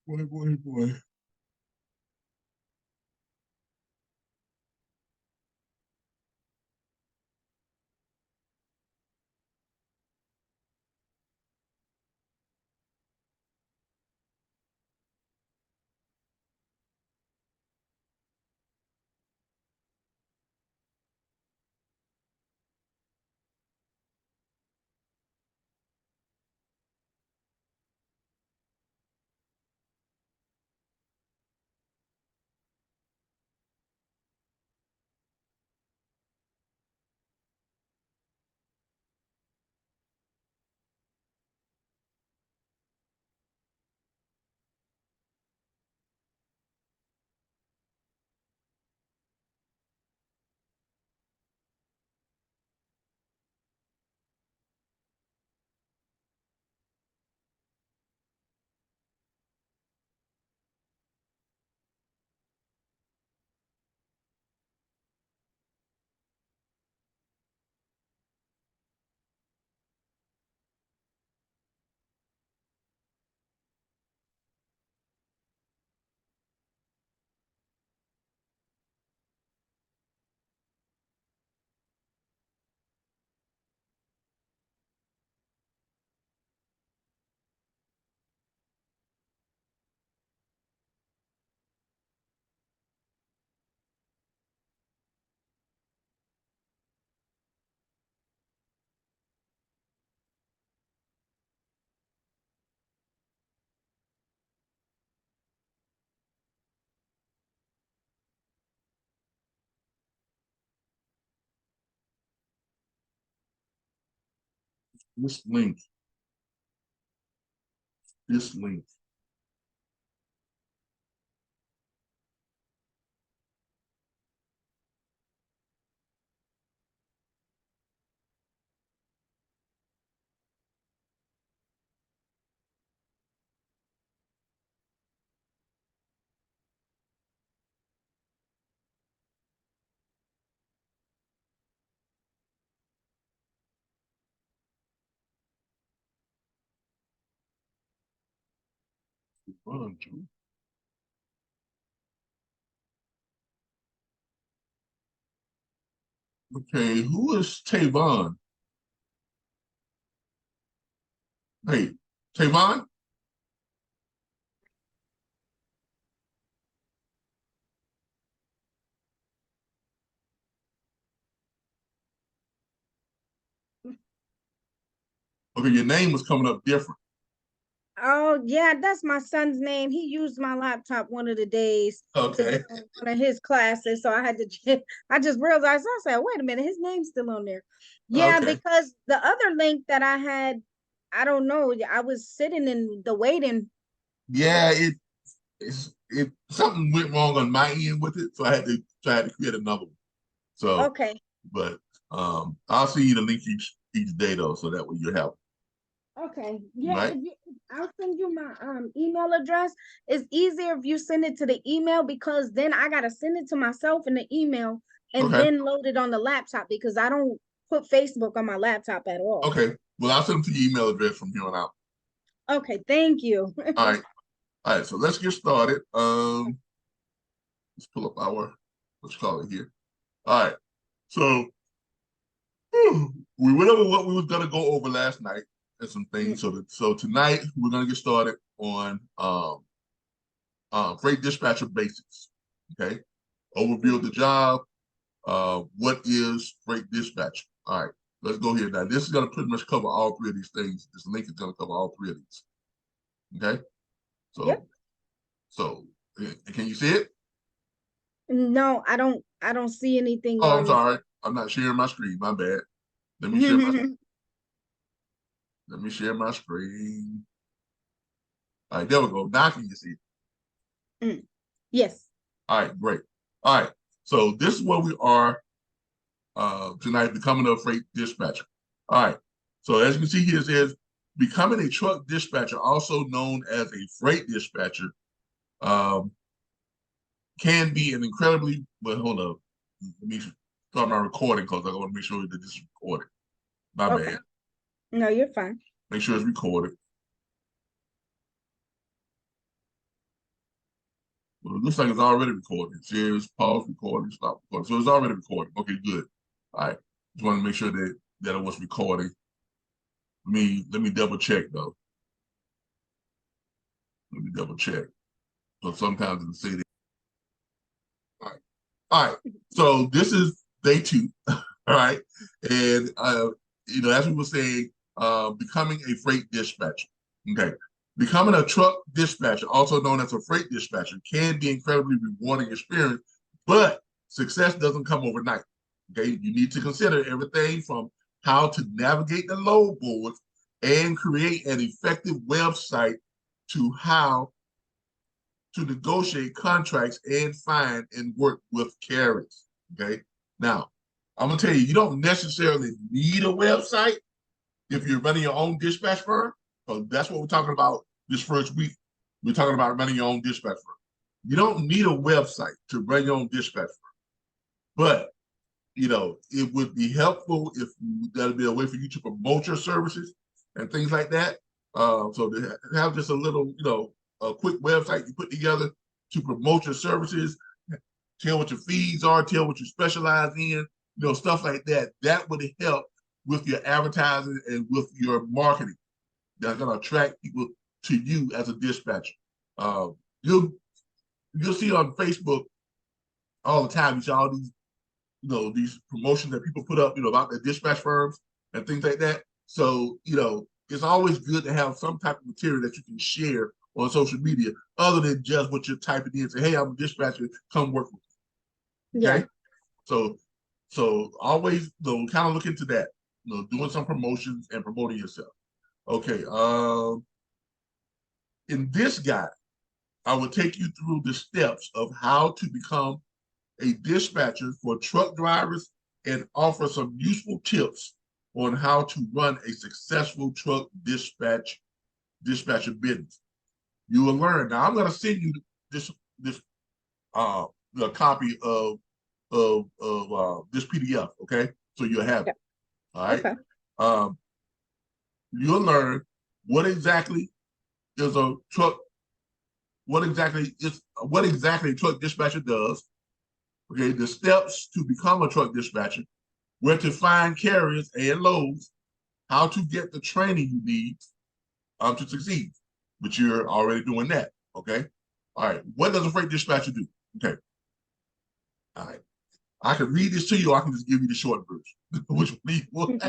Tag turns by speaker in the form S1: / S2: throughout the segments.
S1: Boy, boy, boy. This link, this link. Okay, who is Tavon? Hey, Tavon? Okay, your name was coming up different.
S2: Oh, yeah, that's my son's name. He used my laptop one of the days to
S1: Okay.
S2: get on one of his classes. So I had to, I just realized, I said, wait a minute, his name's still on there. Yeah,
S1: Okay.
S2: because the other link that I had, I don't know, I was sitting in the waiting.
S1: Yeah, it something went wrong on my end with it, so I had to try to create another one. So,
S2: Okay.
S1: but I'll see you the link each day though, so that way you have
S2: Okay.
S1: it,
S2: Yeah,
S1: right?
S2: if you I'll send you my email address. It's easier if you send it to the email because then I gotta send it to myself in the email and
S1: Okay.
S2: then load it on the laptop because I don't put Facebook on my laptop at all.
S1: Okay. Well, I'll send them to your email address from here on out.
S2: Okay, thank you.
S1: All right. All right. So let's get started. Let's pull up our let's call it here. All right. So we went over what we was gonna go over last night and some things. So tonight we're gonna get started on freight dispatcher basics. Okay. Overview of the job. What is freight dispatcher? All right. Let's go here now. This is gonna pretty much cover all three of these things. This link is gonna cover all three of these. Okay.
S2: Yep.
S1: So so can you see it?
S2: No, I don't see anything
S1: Oh, I'm
S2: on
S1: sorry. I'm not sharing my screen. My bad. Let me share my let me share my screen. All right, there we go. Now can you see it?
S2: Yes.
S1: All right, great. All right. So this is where we are tonight, becoming a freight dispatcher. All right. So as you can see here, it says becoming a truck dispatcher, also known as a freight dispatcher, um, can be an incredibly well. Hold up. Let me start my recording because I want to make sure that this is recorded. My
S2: Okay.
S1: bad.
S2: No, you're fine.
S1: Make sure it's recorded. Well, it looks like it's already recording. It says pause recording, stop recording. So it's already recording. Okay, good. All right. Just want to make sure that it was recording. Let me double check though. Let me double check. So sometimes it'll say that. All right. All right. So this is day 2. All right. And as we were saying, becoming a freight dispatcher. Okay. Becoming a truck dispatcher, also known as a freight dispatcher, can be incredibly rewarding experience, but success doesn't come overnight. Okay. You need to consider everything from how to navigate the load boards and create an effective website to how to negotiate contracts and find and work with carriers. Okay. Now, I'm gonna tell you, you don't necessarily need a website if you're running your own dispatch firm. So that's what we're talking about this first week. We're talking about running your own dispatch firm. You don't need a website to run your own dispatch firm, but it would be helpful if that'd be a way for you to promote your services and things like that. So to have just a little, a quick website you put together to promote your services, tell what your fees are, tell what you specialize in, stuff like that. That would help with your advertising and with your marketing. That's going to attract people to you as a dispatcher. You'll see on Facebook all the time. You see all these, these promotions that people put up, about their dispatch firms and things like that. So, it's always good to have some type of material that you can share on social media, other than just what you're typing in. Say, hey, I'm a dispatcher, come work with me. Okay. Yeah. So always kind of look into that, doing some promotions and promoting yourself. Okay. In this guide, I will take you through the steps of how to become a dispatcher for truck drivers and offer some useful tips on how to run a successful truck dispatcher business. You will learn. Now I'm going to send you this the copy of this PDF. Okay, so you'll have it. All right. Okay. You'll learn what exactly is a truck. What exactly a truck dispatcher does. Okay, the steps to become a truck dispatcher, where to find carriers and loads, how to get the training you need to succeed. But you're already doing that. Okay. All right. What does a freight dispatcher do? Okay. All right. I can read this to you, or I can just give you the short version. Which one?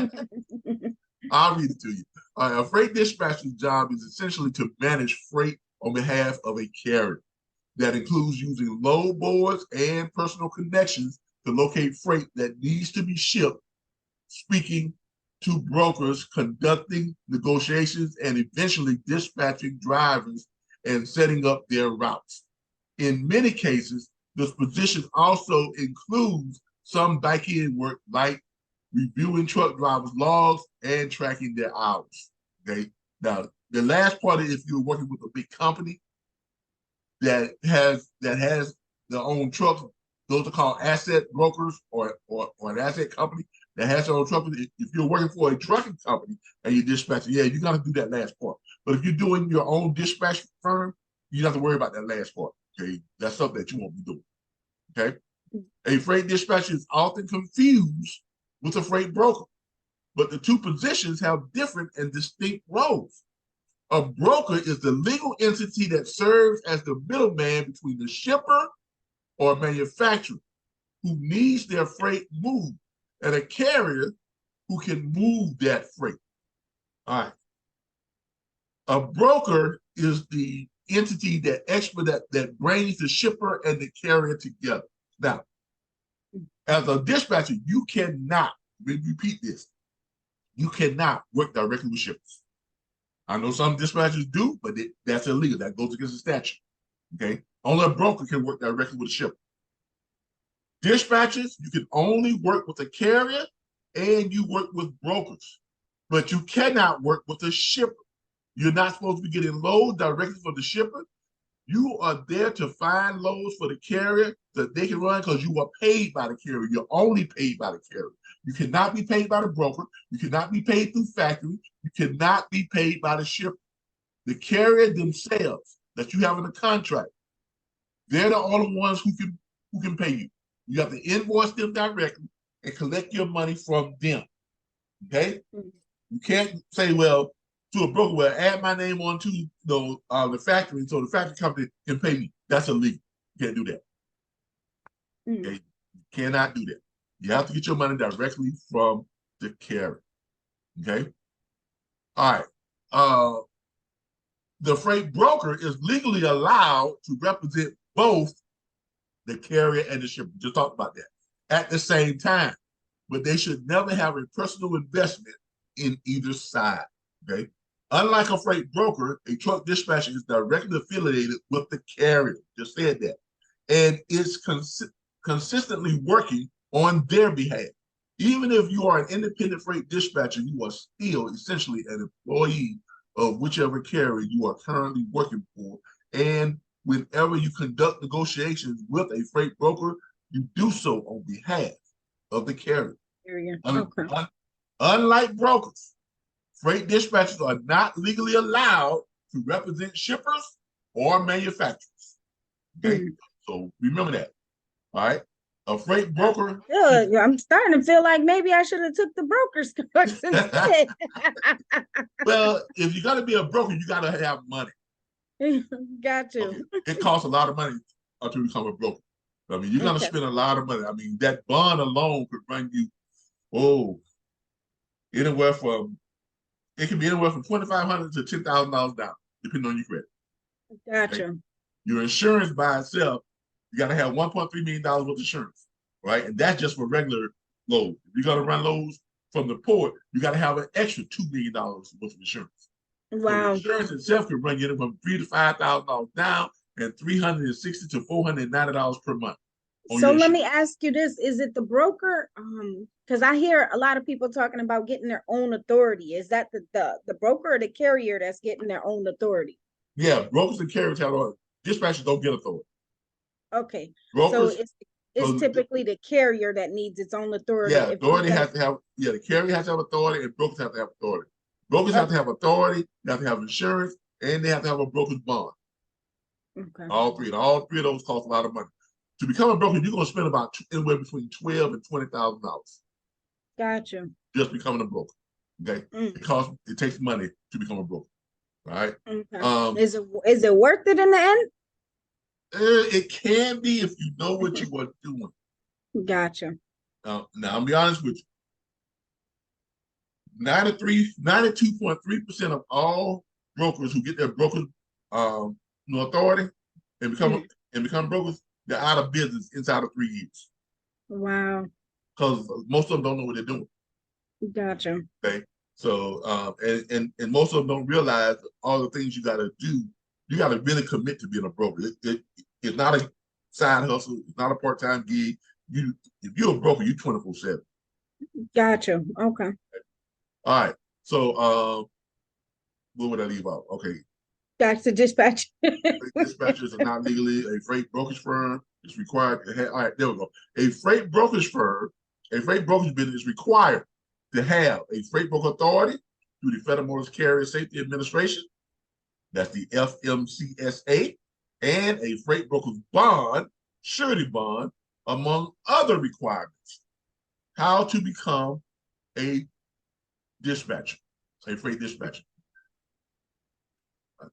S1: I'll read it to you. A freight dispatcher's job is essentially to manage freight on behalf of a carrier. That includes using load boards and personal connections to locate freight that needs to be shipped, speaking to brokers, conducting negotiations, and eventually dispatching drivers and setting up their routes. In many cases, this position also includes some back-end work like reviewing truck drivers' logs and tracking their hours. Okay. Now, the last part is if you're working with a big company that has their own trucks, those are called asset brokers or an asset company that has their own truck. If you're working for a trucking company and you're dispatching, yeah, you got to do that last part. But if you're doing your own dispatch firm, you don't have to worry about that last part. Okay, that's something that you won't be doing. Okay, a freight dispatcher is often confused with a freight broker, but the two positions have different and distinct roles. A broker is the legal entity that serves as the middleman between the shipper or manufacturer who needs their freight moved and a carrier who can move that freight. All right. A broker is the entity that brings the shipper and the carrier together. Now, as a dispatcher, you cannot, let me repeat this, you cannot work directly with shippers. I know some dispatchers do, but that's illegal. That goes against the statute. Okay. Only a broker can work directly with a shipper. Dispatchers, you can only work with a carrier and you work with brokers, but you cannot work with a shipper. You're not supposed to be getting loads directly from the shipper. You are there to find loads for the carrier that they can run because you are paid by the carrier. You're only paid by the carrier. You cannot be paid by the broker. You cannot be paid through factory. You cannot be paid by the shipper. The carrier themselves that you have in a contract, They're the only ones who can pay you. You have to invoice them directly and collect your money from them. Okay? You can't say, well, to a broker, well, add my name onto the factory so the factory company can pay me. That's illegal. You can't do that. Okay? You cannot do that. You have to get your money directly from the carrier. Okay? All right. The freight broker is legally allowed to represent both the carrier and the shipper. Just talked about that at the same time, but they should never have a personal investment in either side. Okay. Unlike a freight broker, a truck dispatcher is directly affiliated with the carrier. Just said that, and is consistently working on their behalf. Even if you are an independent freight dispatcher, you are still essentially an employee of whichever carrier you are currently working for. And whenever you conduct negotiations with a freight broker, you do so on behalf of the carrier.
S2: Okay.
S1: Unlike brokers, freight dispatchers are not legally allowed to represent shippers or manufacturers. Okay, so remember that. All right, a freight broker.
S2: I'm starting to feel like maybe I should have took the broker's course instead.
S1: Well, if you're gonna be a broker, you gotta have money.
S2: Got you.
S1: Okay. It costs a lot of money to become a broker. I mean, you're gonna spend a lot of money. I mean, that bond alone could run you, anywhere from $2,500 to $10,000 down, depending on your credit.
S2: Gotcha.
S1: Okay? Your insurance by itself, you got to have $1.3 million worth of insurance, right? And that's just for regular loads. If you're gonna run loads from the port, you got to have an extra $2 million worth of insurance.
S2: Wow.
S1: So insurance itself can run you from $3,000 to $5,000 down, and $360 to $490 per month.
S2: So let me ask you this: is it the broker? Because I hear a lot of people talking about getting their own authority. Is that the broker or the carrier that's getting their own authority?
S1: Yeah, brokers and carriers have authority. Dispatchers don't get authority.
S2: Okay,
S1: brokers,
S2: so it's typically the carrier that needs its own authority.
S1: Yeah, authority has to have. Yeah, the carrier has to have authority, and brokers have to have authority. Brokers have to have authority. They have to have insurance, and they have to have a broker's bond.
S2: Okay.
S1: All three of those cost a lot of money. To become a broker, you're going to spend about anywhere between $12,000 and $20,000.
S2: Gotcha.
S1: Just becoming a broker. Okay, it takes money to become a broker. All right.
S2: Okay. Is it worth it in the end?
S1: It can be if you know what you are doing.
S2: Gotcha.
S1: Now I'll be honest with you. 92.3% of all brokers who get their broker authority and become brokers, they're out of business inside of 3 years.
S2: Wow.
S1: Because most of them don't know what they're doing.
S2: Gotcha.
S1: Okay. So and most of them don't realize all the things you gotta do. You gotta really commit to being a broker. It's not a side hustle, it's not a part-time gig. If you're a broker, you're 24/7.
S2: Gotcha. Okay.
S1: All right. So what would I leave out? Okay.
S2: Back to dispatch.
S1: Dispatchers are not legally a freight brokerage firm. It's required to have, all right, there we go. A freight brokerage business is required to have a freight broker authority through the Federal Motor Carrier Safety Administration, that's the FMCSA, and a freight broker's bond, surety bond, among other requirements. How to become a dispatcher, a freight dispatcher.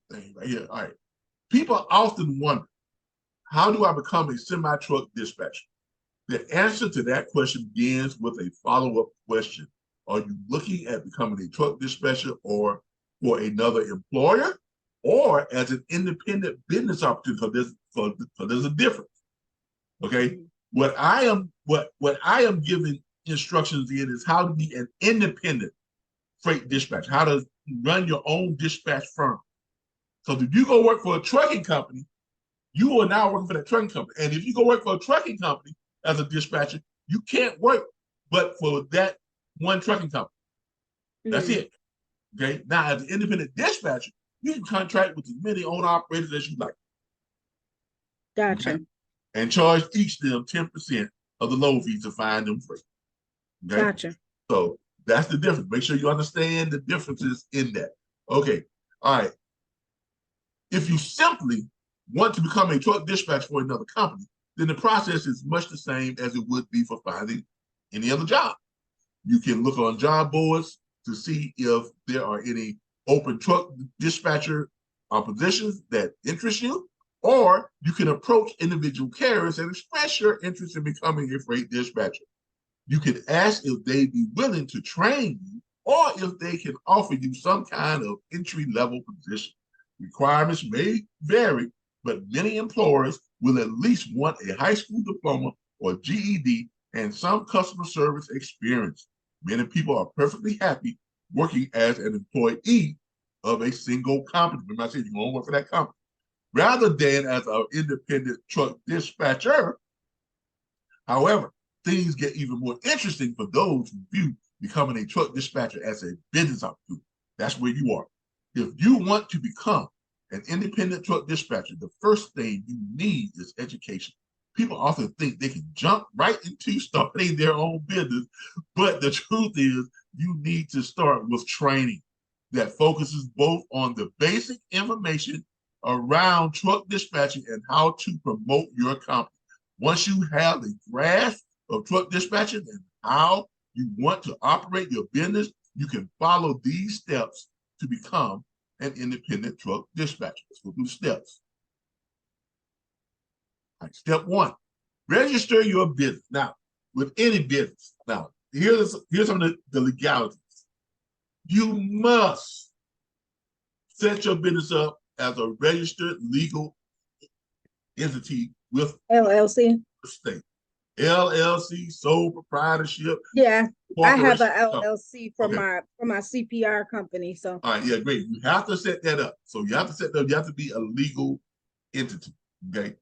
S1: Right here. All right. People often wonder, how do I become a semi-truck dispatcher? The answer to that question begins with a follow-up question. Are you looking at becoming a truck dispatcher or for another employer, or as an independent business opportunity? Because there's a difference. Okay. What I am giving instructions in is how to be an independent freight dispatcher, how to run your own dispatch firm. So if you go work for a trucking company, you are now working for that trucking company. And if you go work for a trucking company as a dispatcher, you can't work but for that one trucking company. That's it. Okay. Now, as an independent dispatcher, you can contract with as many owner operators as you like.
S2: Gotcha.
S1: Okay? And charge each of them 10% of the load fee to find them freight. Okay.
S2: Gotcha.
S1: So that's the difference. Make sure you understand the differences in that. Okay. All right. If you simply want to become a truck dispatcher for another company, then the process is much the same as it would be for finding any other job. You can look on job boards to see if there are any open truck dispatcher positions that interest you, or you can approach individual carriers and express your interest in becoming a freight dispatcher. You can ask if they'd be willing to train you, or if they can offer you some kind of entry-level position. Requirements may vary, but many employers will at least want a high school diploma or GED and some customer service experience. Many people are perfectly happy working as an employee of a single company. Remember I said you won't work for that company. Rather than as an independent truck dispatcher. However, things get even more interesting for those who view becoming a truck dispatcher as a business opportunity. That's where you are. If you want to become an independent truck dispatcher, the first thing you need is education. People often think they can jump right into starting their own business, but the truth is you need to start with training that focuses both on the basic information around truck dispatching and how to promote your company. Once you have a grasp of truck dispatching and how you want to operate your business, you can follow these steps to become an independent truck dispatcher. Let's go through the steps. All right, step one, register your business. Now, with any business, now, here's some of the legalities. You must set your business up as a registered legal entity with
S2: LLC.
S1: the state. LLC, sole proprietorship.
S2: Yeah, I have an
S1: corporation.
S2: LLC for
S1: Okay.
S2: my CPR company. So
S1: All right, yeah, great. You have to set that up. So you have to set that up. You have to be a legal entity. Okay.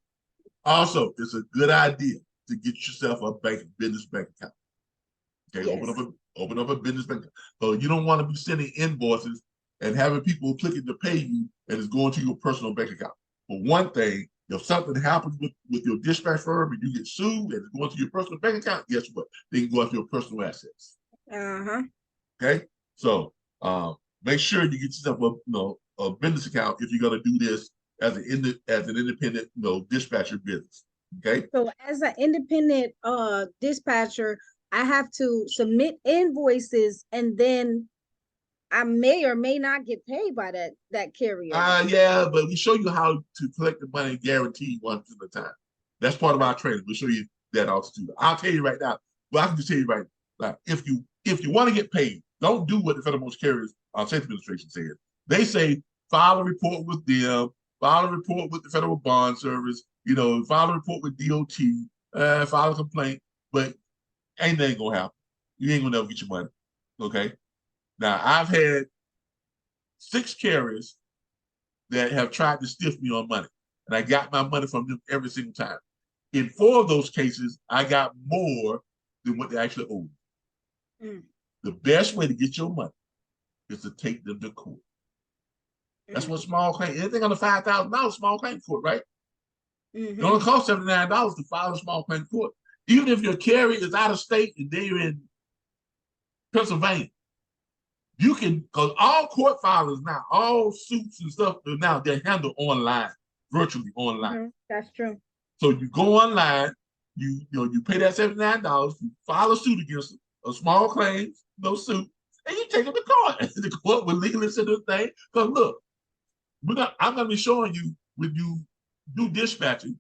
S1: Also, it's a good idea to get yourself a business bank account. Okay,
S2: yes.
S1: open up a business bank account. So you don't want to be sending invoices and having people clicking to pay you and it's going to your personal bank account. For one thing, if something happens with your dispatch firm and you get sued and it's going to your personal bank account, guess what? They can go after your personal assets. Okay, so make sure you get yourself a business account if you're going to do this as an independent dispatcher business. Okay.
S2: So as an independent dispatcher, I have to submit invoices and then I may or may not get paid by that carrier.
S1: Yeah, but we show you how to collect the money guaranteed once at a time. That's part of our training. We'll show you that also too. I'll tell you right now. Well, I can just tell you right now. If you want to get paid, don't do what the Federal Motor Carriers Safety Administration says. They say file a report with them, file a report with the Federal Bond Service, file a report with DOT, file a complaint, but ain't nothing gonna happen. You ain't gonna never get your money. Okay. Now I've had 6 carriers that have tried to stiff me on money, and I got my money from them every single time. In 4 of those cases, I got more than what they actually owed me. The best way to get your money is to take them to court. That's what small claim, anything under $5,000, small claim court, right? It only costs $79 to file a small claim court. Even if your carrier is out of state and they're in Pennsylvania, you can, because all court filings now, all suits and stuff now, they're handled online, virtually online.
S2: That's true. So
S1: you go online, you pay that $79, you file a suit against a small claims, suit, and you take it to court. The court will legally send the thing. Because look, I'm going to be showing you when you do dispatching,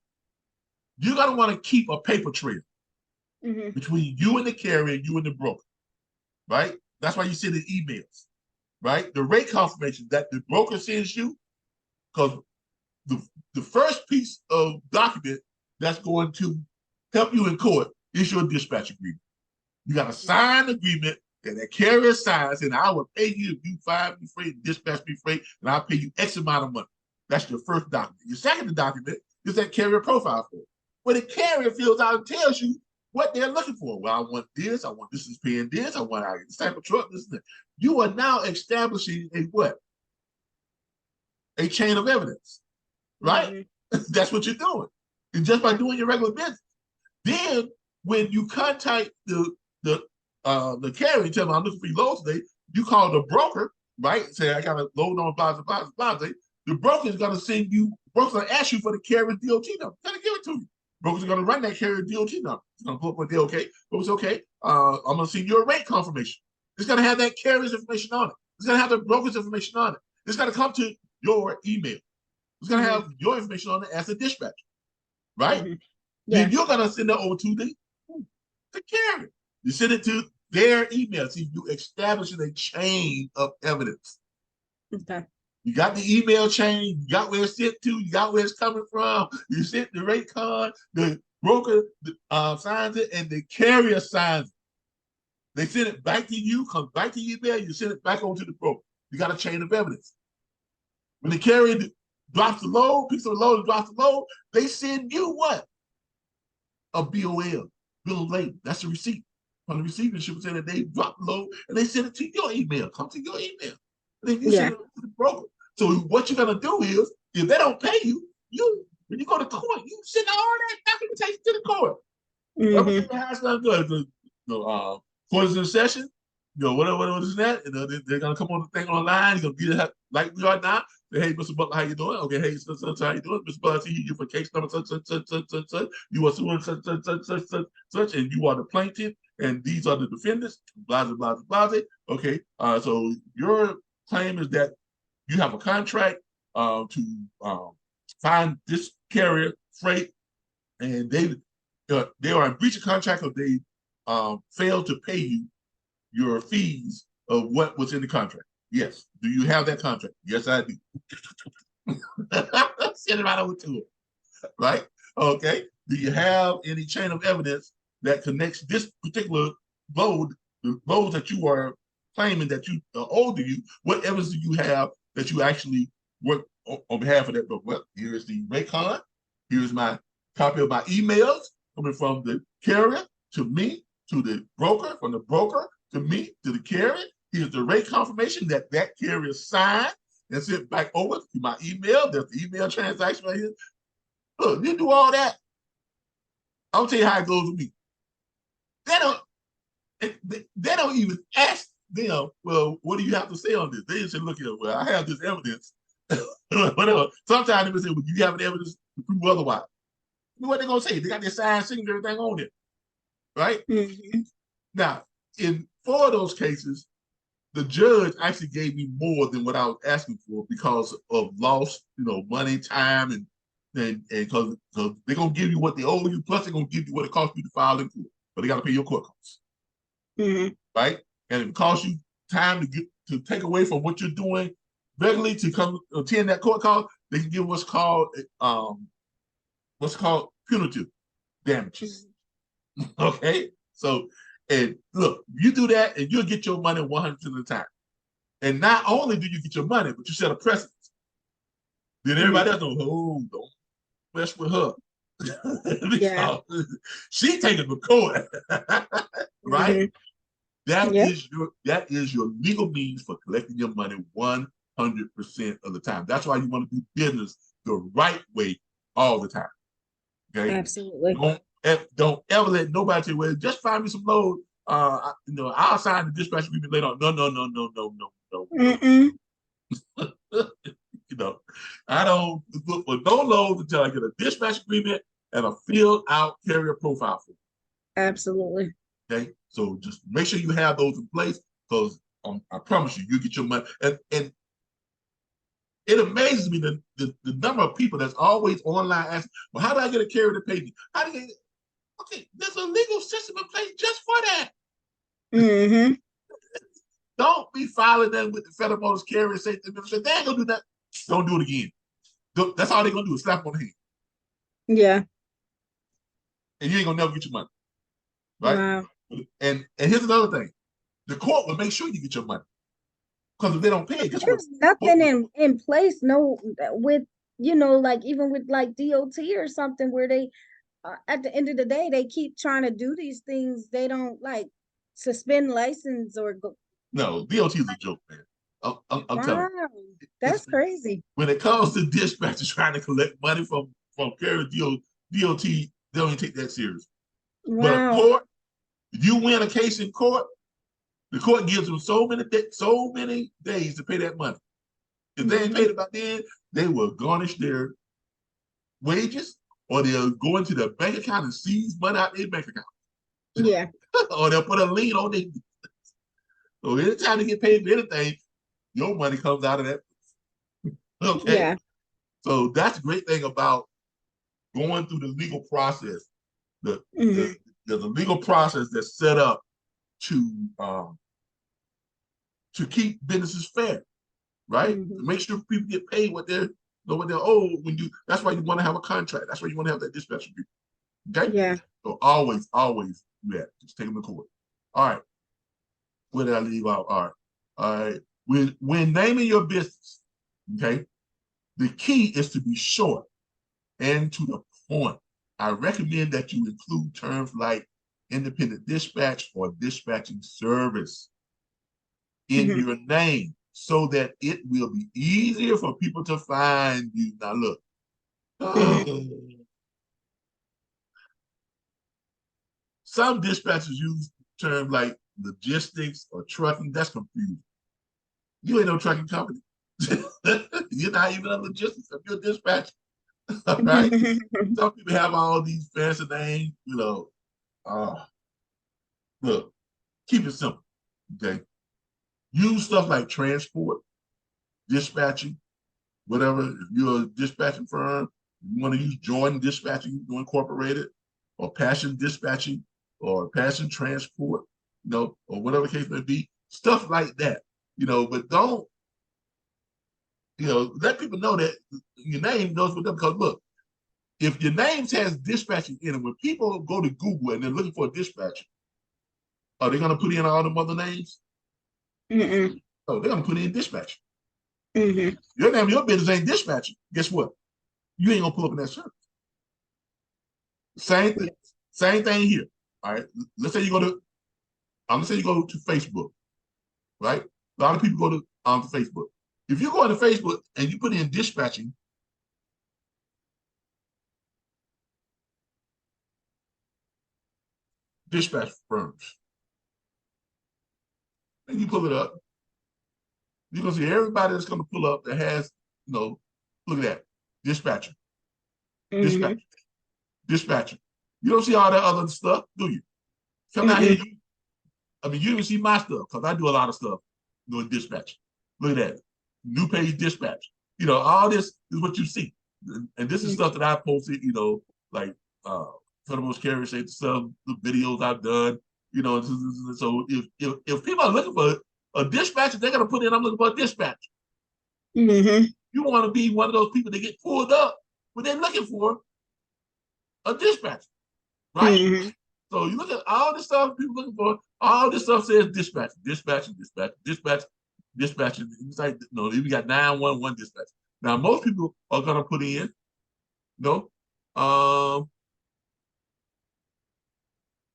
S1: you're going to want to keep a paper trail between you and the carrier, you and the broker, right? That's why you send the emails, right? The rate confirmation that the broker sends you, because the first piece of document that's going to help you in court is your dispatch agreement. You got to sign an agreement that carrier signs, and I will pay you if you file me freight, dispatch me freight, and I'll pay you X amount of money. That's your first document. Your second document is that carrier profile form, where the carrier fills out and tells you what they're looking for. Well, I want this is paying this, I want this type of truck, this and that. You are now establishing a what? A chain of evidence, right? That's what you're doing. And just by doing your regular business. Then when you contact the carrier and tell them I'm looking for your load today, you call the broker, right? Say I got a load on blah, blah, blah, blah, blah. the broker is going to send you, broker's going to ask you for the carrier DOT number. Going to give it to you. Broker's going to run that carrier DOT number. It's going to pull up with okay. But it's okay. I'm going to send you a rate confirmation. It's going to have that carrier's information on it. It's going to have the broker's information on it. It's going to come to your email. It's going to have your information on it as a dispatcher, right?
S2: Yeah.
S1: Then you're going to send it over to the carrier. You send it to their email. See, you establishing a chain of evidence.
S2: Okay.
S1: You got the email chain, you got where it's sent to, you got where it's coming from, you sent the rate card, the broker signs it, and the carrier signs it. They send it back to you, comes back to your email, you send it back over to the broker. You got a chain of evidence. When the carrier drops the load, picks up the load and drops the load, they send you what? A BOL, bill of lading. That's the receipt. From the receiving ship saying that they dropped the load and they send it to your email. Come to your email. And then you send it to the broker. So what you're gonna do is, if they don't pay you, when you go to court, you send all that documentation to the court. Let me tell you how it's gonna go. Court is in session. Whatever is that, they're gonna come on the thing online. You're gonna be there like we are now. Say, hey, Mr. Butler, how you doing? Okay, hey, such, how you doing? Mr. Butler, I see you for case number such. You are suing such, and you are the plaintiff, and these are the defendants. Blah blah blah blah. Okay, so your claim is that you have a contract to find this carrier freight, and they are in breach of contract, or they failed to pay you your fees of what was in the contract. Yes. Do you have that contract? Yes, I do. Send it right over to it. Right? Okay. Do you have any chain of evidence that connects this particular load, the loads that you are claiming that you owe to you? What evidence do you have that you actually work on behalf of that load? Well, here is the rate card. Here's my copy of my emails coming from the carrier to me, to the broker, from the broker to me, to the carrier. Here's the rate confirmation that carrier signed and sent back over to my email. There's the email transaction right here. Look, you do all that. I'll tell you how it goes with me. They don't even ask them, well, what do you have to say on this? They just say, look here, well, I have this evidence. Whatever. Sometimes they say, well, you have evidence to prove otherwise. You know what they're going to say? They got their signed signature, everything on it. Right? Now, in 4 of those cases, the judge actually gave me more than what I was asking for because of lost, money, time, and because they're gonna give you what they owe you, plus they're gonna give you what it costs you to file in court, but they got to pay your court costs, right? And it costs you time to take away from what you're doing regularly to come attend that court call. They can give what's called punitive damages. Okay, so. And look, you do that and you'll get your money 100% of the time. And not only do you get your money, but you set a precedent. Then everybody else knows, oh, don't mess with her. Because she taking the court. Right? That is your legal means for collecting your money 100% of the time. That's why you want to do business the right way all the time. Okay?
S2: Absolutely.
S1: Don't ever let nobody say, well, just find me some load. I'll sign the dispatch agreement later on. No. I don't look for no loads until I get a dispatch agreement and a filled out carrier profile form.
S2: Absolutely.
S1: Okay, so just make sure you have those in place, because I promise you, get your money. And it amazes me the number of people that's always online asking, well, how do I get a carrier to pay me? How do you get it? Okay, there's a legal system in place just for that. Don't be filing them with the Federal Motors Carrier Safety Administration. They ain't gonna do that. Don't do it again. That's all they're gonna do is slap on the hand.
S2: Yeah.
S1: And you ain't gonna never get your money. Right?
S2: Wow.
S1: And here's another thing. The court will make sure you get your money. Because if they don't pay,
S2: there's nothing in place, with like even with like DOT or something where they at the end of the day, they keep trying to do these things. They don't like suspend license or go.
S1: No, DOT is a joke, man. I'm telling you.
S2: That's crazy.
S1: When it comes to dispatchers trying to collect money from carrier DOT, they don't even take that serious.
S2: Wow.
S1: But a court, if you win a case in court, the court gives them so many days to pay that money. If they ain't paid it by then, they will garnish their wages, or they'll go into their bank account and seize money out their bank account.
S2: Yeah.
S1: Or they'll put a lien on their. So anytime they get paid for anything, your money comes out of that. Okay.
S2: Yeah.
S1: So that's the great thing about going through the legal process. The,
S2: Mm-hmm.
S1: the there's a legal process that's set up um, to keep businesses fair, right?
S2: Mm-hmm.
S1: To make sure people get paid what they're what they're owed. When you that's why you want to have a contract. That's why you want to have that dispatch agreement. Okay.
S2: Yeah.
S1: So always do that. Just take them to court. All right. Where did I leave out? All right. When naming your business, okay, the key is to be short and to the point. I recommend that you include terms like independent dispatch or dispatching service in
S2: Mm-hmm.
S1: your name so that it will be easier for people to find you. Now, look,
S2: Mm-hmm.
S1: some dispatchers use terms like logistics or trucking. That's confusing. You ain't no trucking company. You're not even a logistics of your dispatch. All right. Some people have all these fancy names, Uh, look, keep it simple. Okay. Use stuff like transport, dispatching, whatever. If you're a dispatching firm, you want to use Jordan Dispatching Incorporated, or Passion Dispatching, or Passion Transport, or whatever the case may be. Stuff like that, but don't, let people know that your name goes with them. Because look, if your name has dispatching in it, when people go to Google and they're looking for a dispatcher, are they going to put in all the other names?
S2: Mm-mm.
S1: Oh, they're going to put in dispatcher.
S2: Mm-hmm.
S1: Your name, your business ain't dispatcher. Guess what? You ain't going to pull up in that service. Same thing. Same thing here. All right. Let's say you go to, I'm gonna say you go to Facebook, right? A lot of people go to Facebook. If you go to Facebook and you put in dispatching, dispatch firms, and you pull it up, you're gonna see everybody that's gonna pull up that has, look at that, dispatcher,
S2: Mm-hmm.
S1: dispatcher, dispatcher. You don't see all that other stuff, do you? Come down here,
S2: Mm-mm.
S1: you even see my stuff because I do a lot of stuff doing dispatch. Look at that, new page dispatch. All this is what you see, and this is stuff that I posted. Like Federal Carrier Safety stuff, the videos I've done. So if people are looking for a dispatcher, they're gonna put in, I'm looking for a dispatcher.
S2: Mm-hmm.
S1: You want to be one of those people that get pulled up when they're looking for a dispatcher, right?
S2: Mm-hmm.
S1: So you look at all the stuff people looking for. All this stuff says dispatch, dispatch, dispatch, dispatch, dispatch. It's like we got 911 dispatch. Now most people are gonna put in, um,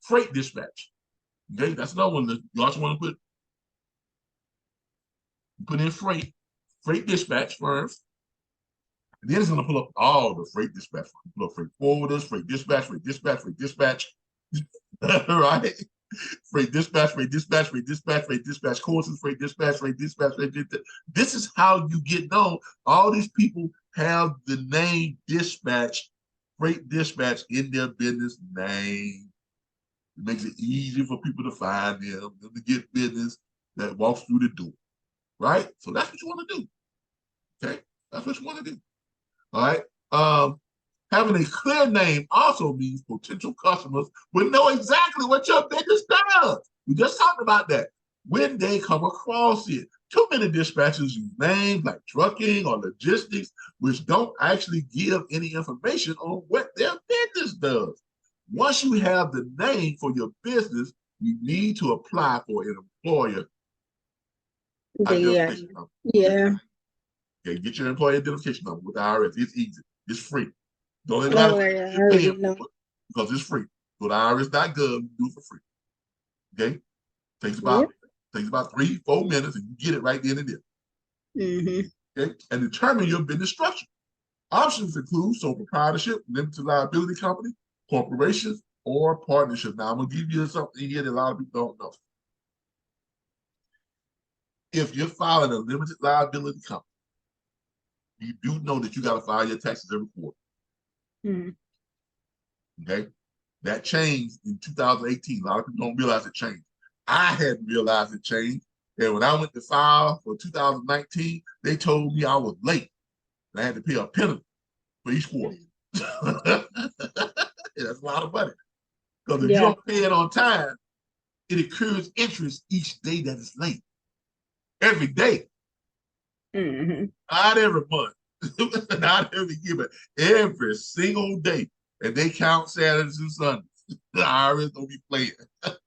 S1: freight dispatch. Okay, that's another one that you also want to put in freight dispatch firms. And then it's gonna pull up all the freight dispatch. Pull up freight forwarders, freight dispatch, freight dispatch, freight dispatch. Right? Freight dispatch, freight dispatch, freight dispatch, freight dispatch courses, freight dispatch, freight dispatch, freight dispatch. This is how you get known. All these people have the name dispatch, freight dispatch in their business name. It makes it easier for people to find them to get business that walks through the door. Right? So that's what you want to do. Okay? That's what you want to do. All right. Having a clear name also means potential customers will know exactly what your business does. We just talked about that. When they come across it, too many dispatchers use names like trucking or logistics, which don't actually give any information on what their business does. Once you have the name for your business, you need to apply for an employer
S2: Yeah.
S1: identification number.
S2: Yeah.
S1: Okay, get your employee identification number with the IRS. It's easy. It's free. Don't even have
S2: Oh,
S1: to
S2: yeah, I
S1: pay
S2: already
S1: it
S2: know.
S1: because it's free. Go to irs.gov, do it for free. Okay? Takes
S2: Yep.
S1: about 3-4 minutes and you get it right then and there.
S2: Mm-hmm.
S1: Okay? And determine your business structure. Options include sole proprietorship, limited liability company, corporations, or partnership. Now I'm gonna give you something here that a lot of people don't know. If you're filing a limited liability company, you do know that you got to file your taxes every quarter.
S2: Mm-hmm.
S1: Okay, that changed in 2018. A lot of people don't realize it changed. I hadn't realized it changed. And when I went to file for 2019, they told me I was late. And I had to pay a penalty for each quarter. That's a lot of money. Because if you
S2: Yeah.
S1: don't pay it on time, it accrues interest each day that it's late. Every day.
S2: Mm-hmm.
S1: Not every month. Not every year, but every single day. And they count Saturdays and Sundays. The IRS don't be playing.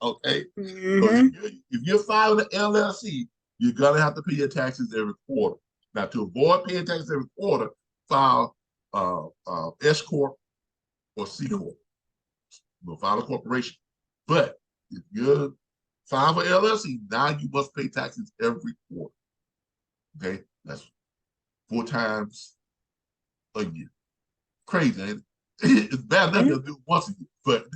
S1: Okay? So
S2: Mm-hmm.
S1: if you're filing an LLC, you're going to have to pay your taxes every quarter. Now, to avoid paying taxes every quarter, file S Corp or C Corp. You'll file a corporation. But if you're filing for LLC, now you must pay taxes every quarter. Okay? That's 4 times a year. Crazy, ain't it? It's bad enough they'll do it once a year, but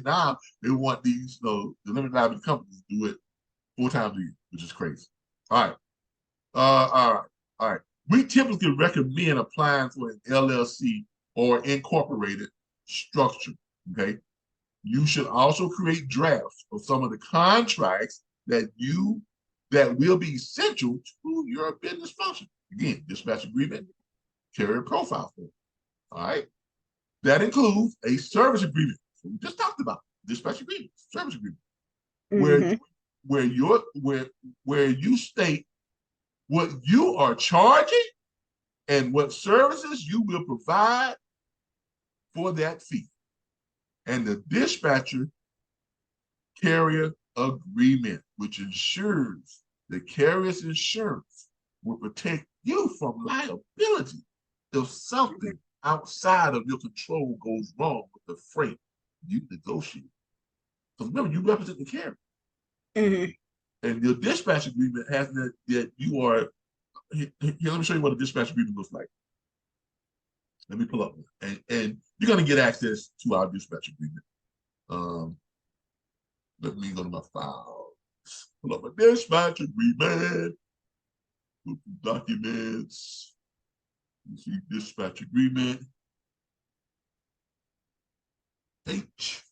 S1: now they want these, the limited liability companies to do it 4 times a year, which is crazy. All right. All right. We typically recommend applying for an LLC or incorporated structure. Okay. You should also create drafts of some of the contracts that will be essential to your business function. Again, dispatch agreement, carrier profile form. All right. That includes a service agreement. So we just talked about dispatch agreement, service agreement,
S2: Mm-hmm.
S1: where you state what you are charging and what services you will provide for that fee. And the dispatcher carrier agreement, which ensures the carrier's insurance will protect you from liability if something outside of your control goes wrong with the freight you negotiate. Because remember, you represent the carrier.
S2: Mm-hmm.
S1: And your dispatch agreement has that you are. Here, let me show you what a dispatch agreement looks like. Let me pull up one. And you're going to get access to our dispatch agreement. Let me go to my files. Pull up a dispatch agreement. Go to documents. You see dispatch agreement. H.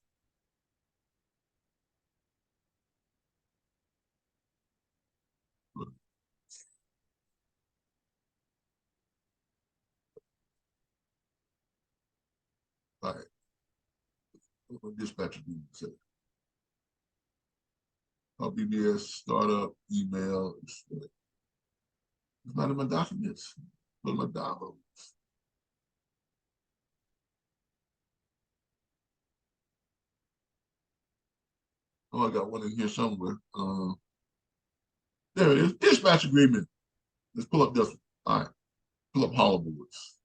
S1: All right. What dispatch agreement say? RBBS startup email. It's not in my documents. But my downloads. Oh, I got one in here somewhere. There it is. Dispatch agreement. Let's pull up this one. All right. Pull up hollow boards.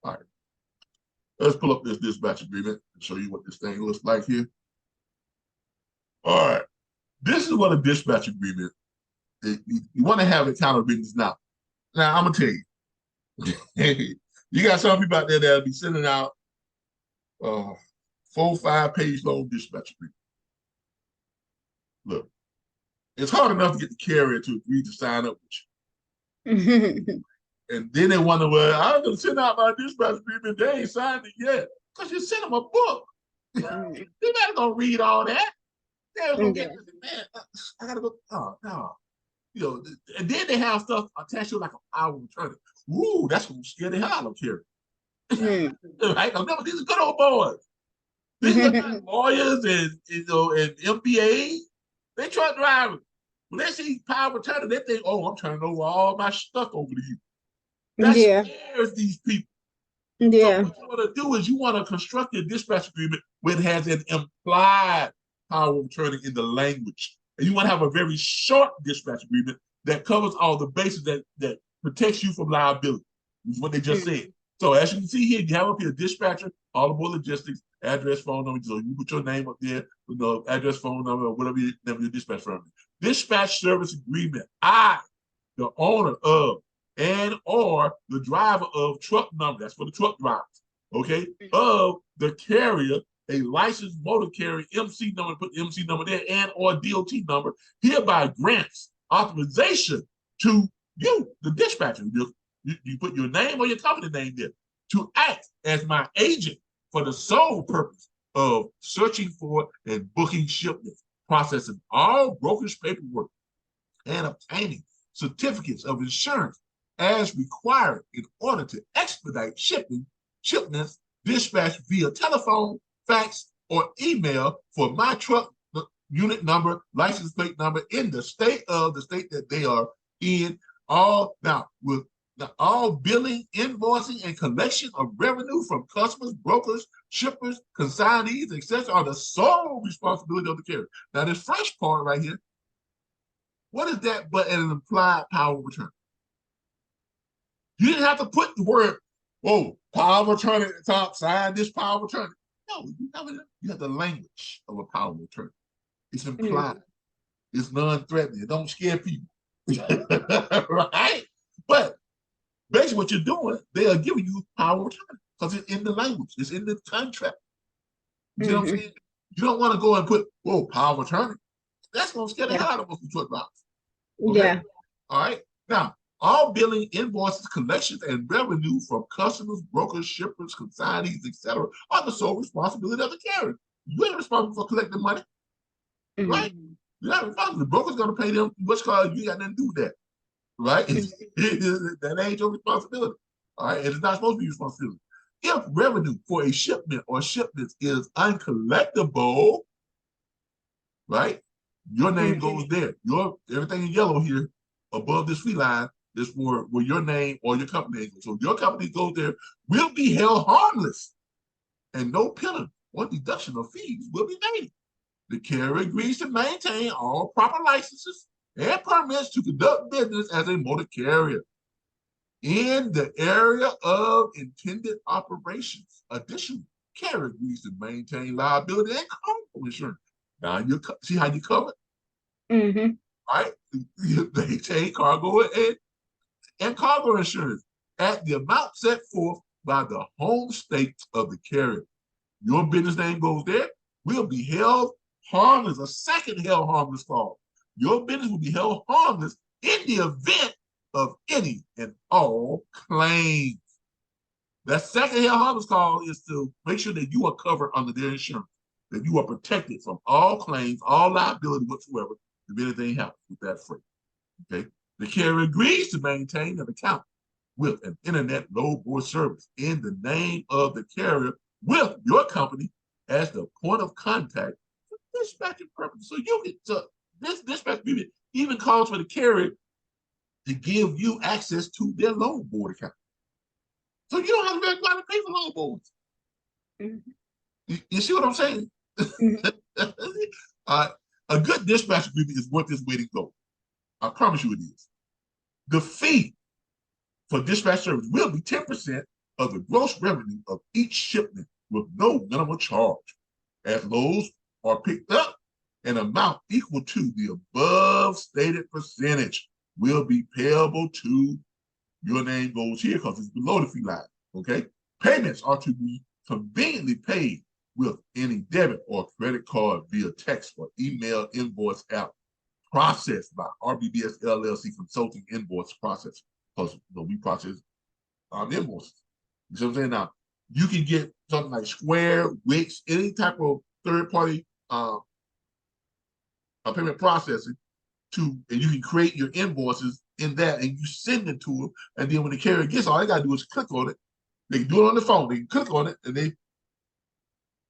S1: All right. Let's pull up this dispatch agreement and show you what this thing looks like here. All right. This is what a dispatch agreement is. You want to have it kind of written now. Now, I'm going to tell you. You got some people out there that'll be sending out 4, 5-page long dispatch agreement. Look, it's hard enough to get the carrier to agree to sign up with you. And then they wonder, well, I'm going to send out my dispatch agreement. They ain't signed it yet. Because you sent them a book. They're not going to read all that. They're going to get this, man, I got to go. Oh, no. And then they have stuff attached to like a power of attorney. Ooh, that's going to scare the hell out of carrier. Right? Remember, these are good old boys. These are not lawyers and MBAs. They truck drivers. When they see power of attorney, they think, oh, I'm turning over all my stuff over to you. That scares these people. So what you want to do is you want to construct your dispatch agreement where it has an implied power of attorney in the language. And you want to have a very short dispatch agreement that covers all the bases that protects you from liability. Is what they just said. So as you can see here, you have up here dispatcher, all aboard logistics, address, phone number. So you put your name up there, address, phone number, or whatever your dispatch firm is. Dispatch service agreement. I, the owner of and or the driver of truck number, that's for the truck drivers, okay, of the carrier, a licensed motor carrier, MC number, put the MC number there, and or DOT number, hereby grants authorization to you, the dispatcher. You put your name or your company name there to act as my agent for the sole purpose of searching for and booking shipments, processing all brokerage paperwork, and obtaining certificates of insurance as required in order to expedite shipments dispatched via telephone, fax, or email for my truck unit number, license plate number in the state that they are in. All now with all billing, invoicing, and collection of revenue from customers, brokers, shippers, consignees, etc., are the sole responsibility of the carrier. Now, this first part right here, what is that but an implied power of attorney? You didn't have to put the word, "whoa, power of attorney" at the top, sign this power of attorney. No, you have the language of a power of attorney. It's implied. It's non-threatening. It don't scare people. Right? But basically what you're doing, they are giving you power of attorney because it's in the language. It's in the contract. You know what I'm saying? You don't want to go and put, "whoa, power of attorney." That's going to scare the hell out of most truck drivers. Okay? Yeah. All right. Now, all billing, invoices, collections, and revenue from customers, brokers, shippers, consignees, etc., are the sole responsibility of the carrier. You ain't responsible for collecting money, right? You're not responsible. The broker's going to pay them what's called, you got nothing to do with that, right? That ain't your responsibility, all right? And it's not supposed to be your responsibility. If revenue for a shipment or shipments is uncollectible, right? Your name goes there. Everything in yellow here above this fee line is where your name or your company name goes. So your company goes there, will be held harmless, and no penalty or deduction of fees will be made. The carrier agrees to maintain all proper licenses and permits to conduct business as a motor carrier in the area of intended operations. Additionally, carrier agrees to maintain liability and cargo insurance. Now you see how you cover it? Right? They take cargo and cargo insurance at the amount set forth by the home state of the carrier. Your business name goes there, will be held harmless. A second held harmless clause. Your business will be held harmless in the event of any and all claims. That second held harmless clause is to make sure that you are covered under their insurance, that you are protected from all claims, all liability whatsoever, if anything happens with that freight. Okay. The carrier agrees to maintain an account with an internet load board service in the name of the carrier with your company as the point of contact for dispatching purposes. So this dispatch even calls for the carrier to give you access to their load board account. So you don't have to go out and pay for load boards. You see what I'm saying? A good dispatch agreement is worth its weight in gold. I promise you it is. The fee for dispatch service will be 10% of the gross revenue of each shipment with no minimum charge. As loads are picked up, an amount equal to the above stated percentage will be payable to your name goes here because it's below the fee line. Okay. Payments are to be conveniently paid with any debit or credit card via text or email invoice app processed by RBBS LLC Consulting Invoice Process. Because we process invoices. You see what I'm saying? Now, you can get something like Square, Wix, any type of third-party payment processing and you can create your invoices in that and you send it to them. And then when the carrier gets, all they got to do is click on it. They can do it on the phone. They can click on it and they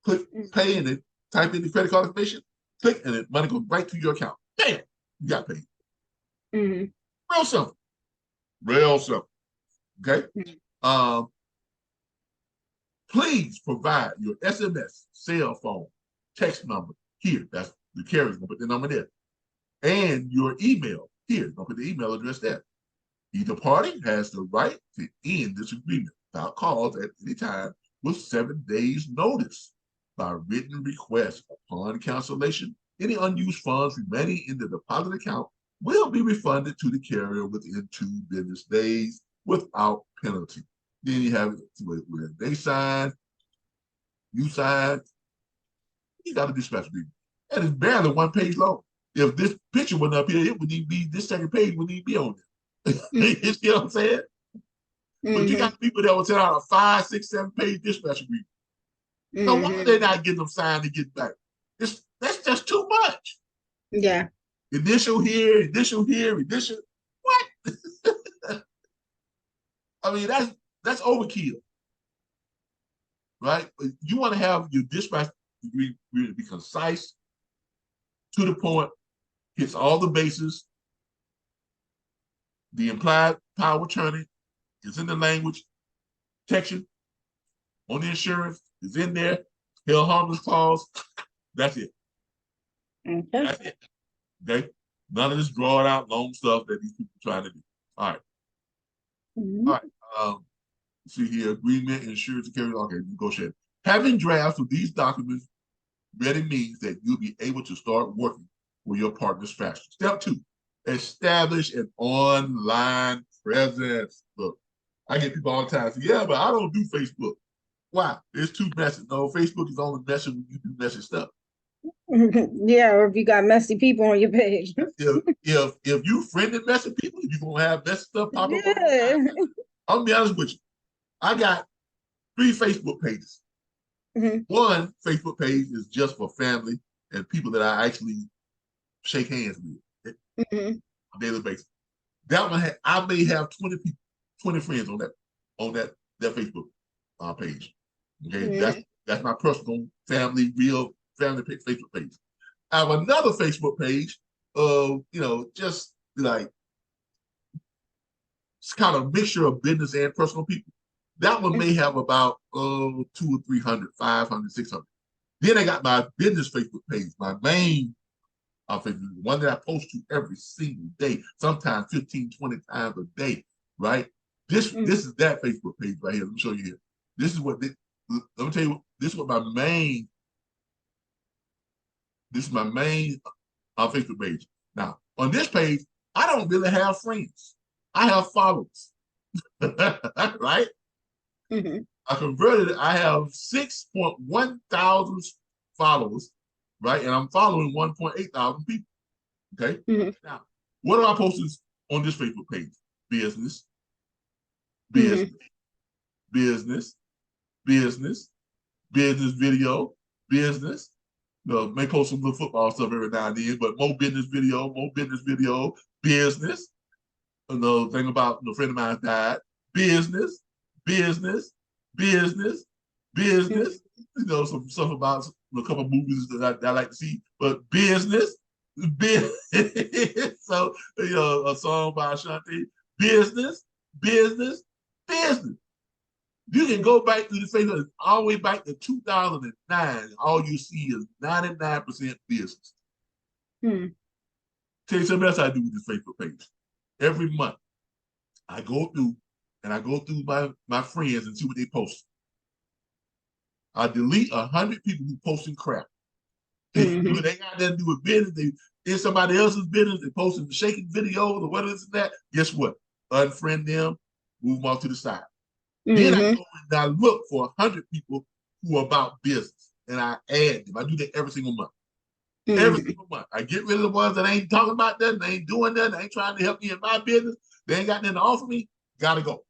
S1: click pay and they type in the credit card information, click, and the money goes right to your account. Bam! You got paid. Real simple. Real simple. Okay? Please provide your SMS, cell phone, text number here. That's the carrier's gonna put the number there. And your email here. Don't put the email address there. Either party has the right to end this agreement without cause at any time with 7 days notice by written request. Upon cancellation, any unused funds remaining in the deposit account will be refunded to the carrier within 2 business days without penalty. Then you have it where they sign, you sign, you got a dispatch agreement. And it's barely 1 page long. If this picture wasn't up here, it wouldn't even be, this second page wouldn't even be on there. You see what I'm saying? But you got people that will send out a 5, 6, 7 page dispatch agreement. No wonder they're not getting them signed to get back. That's just too much.
S2: Yeah.
S1: Initial here, initial here, initial. What? I mean, that's overkill, right? You want to have your dispatch agreement be concise, to the point, hits all the bases. The implied power of attorney is in the language section on the insurance is in there. Hell harmless clause. That's it.
S2: Okay.
S1: That's it. Okay. None of this drawn out long stuff that these people are trying to do. All right. All right. See here, agreement, insurance, security. Okay, negotiate. Having drafts of these documents ready means that you'll be able to start working with your partners faster. Step 2, establish an online presence. Look, I get people all the time say, yeah, but I don't do Facebook. Why? It's too messy. No, Facebook is only messy when you do messy stuff.
S2: Yeah, or if you got messy people on your page.
S1: If you friended messy people, you're gonna have messy stuff pop up all the
S2: Yeah.
S1: time. I'm gonna be honest with you. I got 3 Facebook pages. One Facebook page is just for family and people that I actually shake hands with on a daily basis. That one I may have 20 people, 20 friends on that Facebook page. Okay, that's my personal family, real family Facebook page. I have another Facebook page of just like it's kind of a mixture of business and personal people. That one may have about 200 or 300, 500, 600. Then I got my business Facebook page, my main Facebook, one that I post to every single day, sometimes 15, 20 times a day, right? This is that Facebook page right here. Let me show you here. This is what let me tell you. This is what my main. This is my main Facebook page. Now on this page, I don't really have friends. I have followers, right? I converted it. I have 6.1 thousand followers, right? And I'm following 1.8 thousand people. Okay. Now, what are I posting on this Facebook page? Business, business, business, business, business video, business. May post some little football stuff every now and then, but more business video, business. Thing about a friend of mine died. Business, business, business, business. Some stuff about a couple of movies that I like to see, but business, business. So, a song by Ashanti, business, business, business. You can go back through the Facebook all the way back to 2009. All you see is 99% business. Tell you something else I do with this Facebook page. Every month, I go through my friends and see what they post. I delete 100 people who posting crap. They got nothing to do with business. They in somebody else's business. They posting shaking videos or whatever this and that. Guess what? Unfriend them, move them off to the side. Then I go and I look for 100 people who are about business, and I add them. I do that every single month. Every single month. I get rid of the ones that ain't talking about that, they ain't doing that, they ain't trying to help me in my business. They ain't got nothing to offer me. Gotta go.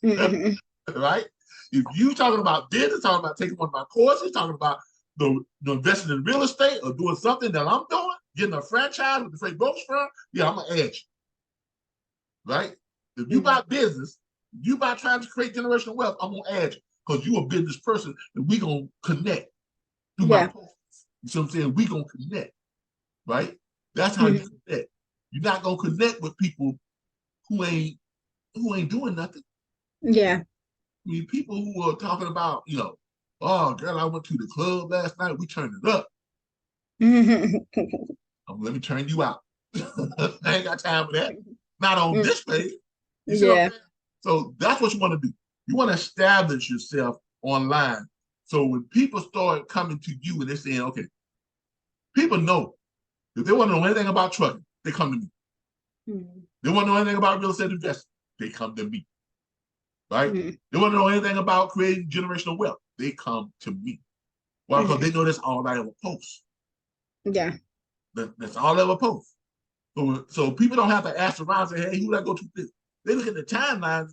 S1: Right? If you talking about business, talking about taking one of my courses, talking about the investing in real estate or doing something that I'm doing, getting a franchise with the freight brokerage firm, yeah, I'm gonna add you. Right? If you buy business, you by trying to create generational wealth, I'm gonna add you because you a business person and we gonna connect through my posts. You see what I'm saying? We gonna connect, right? That's how you connect. You're not gonna connect with people who ain't doing nothing.
S2: Yeah.
S1: I mean, people who are talking about, oh girl, I went to the club last night, we turned it up. Let me turn you out. I ain't got time for that. Not on this page. You see what I'm saying? So that's what you want to do. You want to establish yourself online. So when people start coming to you and they're saying, okay, people know if they want to know anything about trucking, they come to me. They want to know anything about real estate investing, they come to me. Right? They want to know anything about creating generational wealth, they come to me. Why? Because they know that's all I ever post.
S2: Yeah.
S1: That's all I ever post. So people don't have to ask around and say, hey, who did I go to this? They look at the timelines.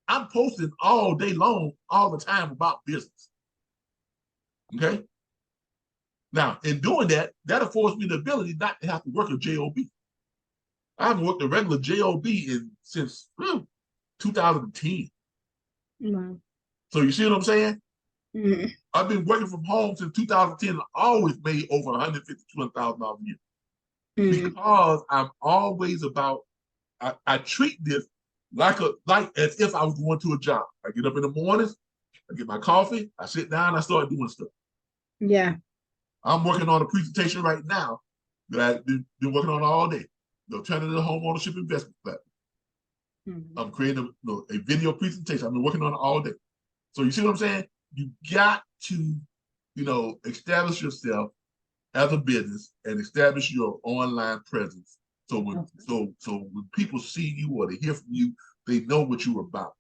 S1: I'm posting all day long, all the time about business. Okay. Now, in doing that, that affords me the ability not to have to work a job. I haven't worked a regular job since 2010.
S2: Wow.
S1: So you see what I'm saying?
S2: Mm-hmm.
S1: I've been working from home since 2010 and always made over $150,000 to $200,000 a year.
S2: Mm-hmm.
S1: Because I'm always about, I treat this like as if I was going to a job. I get up in the mornings, I get my coffee, I sit down, I start doing stuff.
S2: Yeah.
S1: I'm working on a presentation right now that I've been working on all day. The alternative home ownership investment platform.
S2: Mm-hmm.
S1: I'm creating a video presentation. I've been working on it all day. So you see what I'm saying? You got to, establish yourself as a business and establish your online presence. So when when people see you or they hear from you, they know what you're about.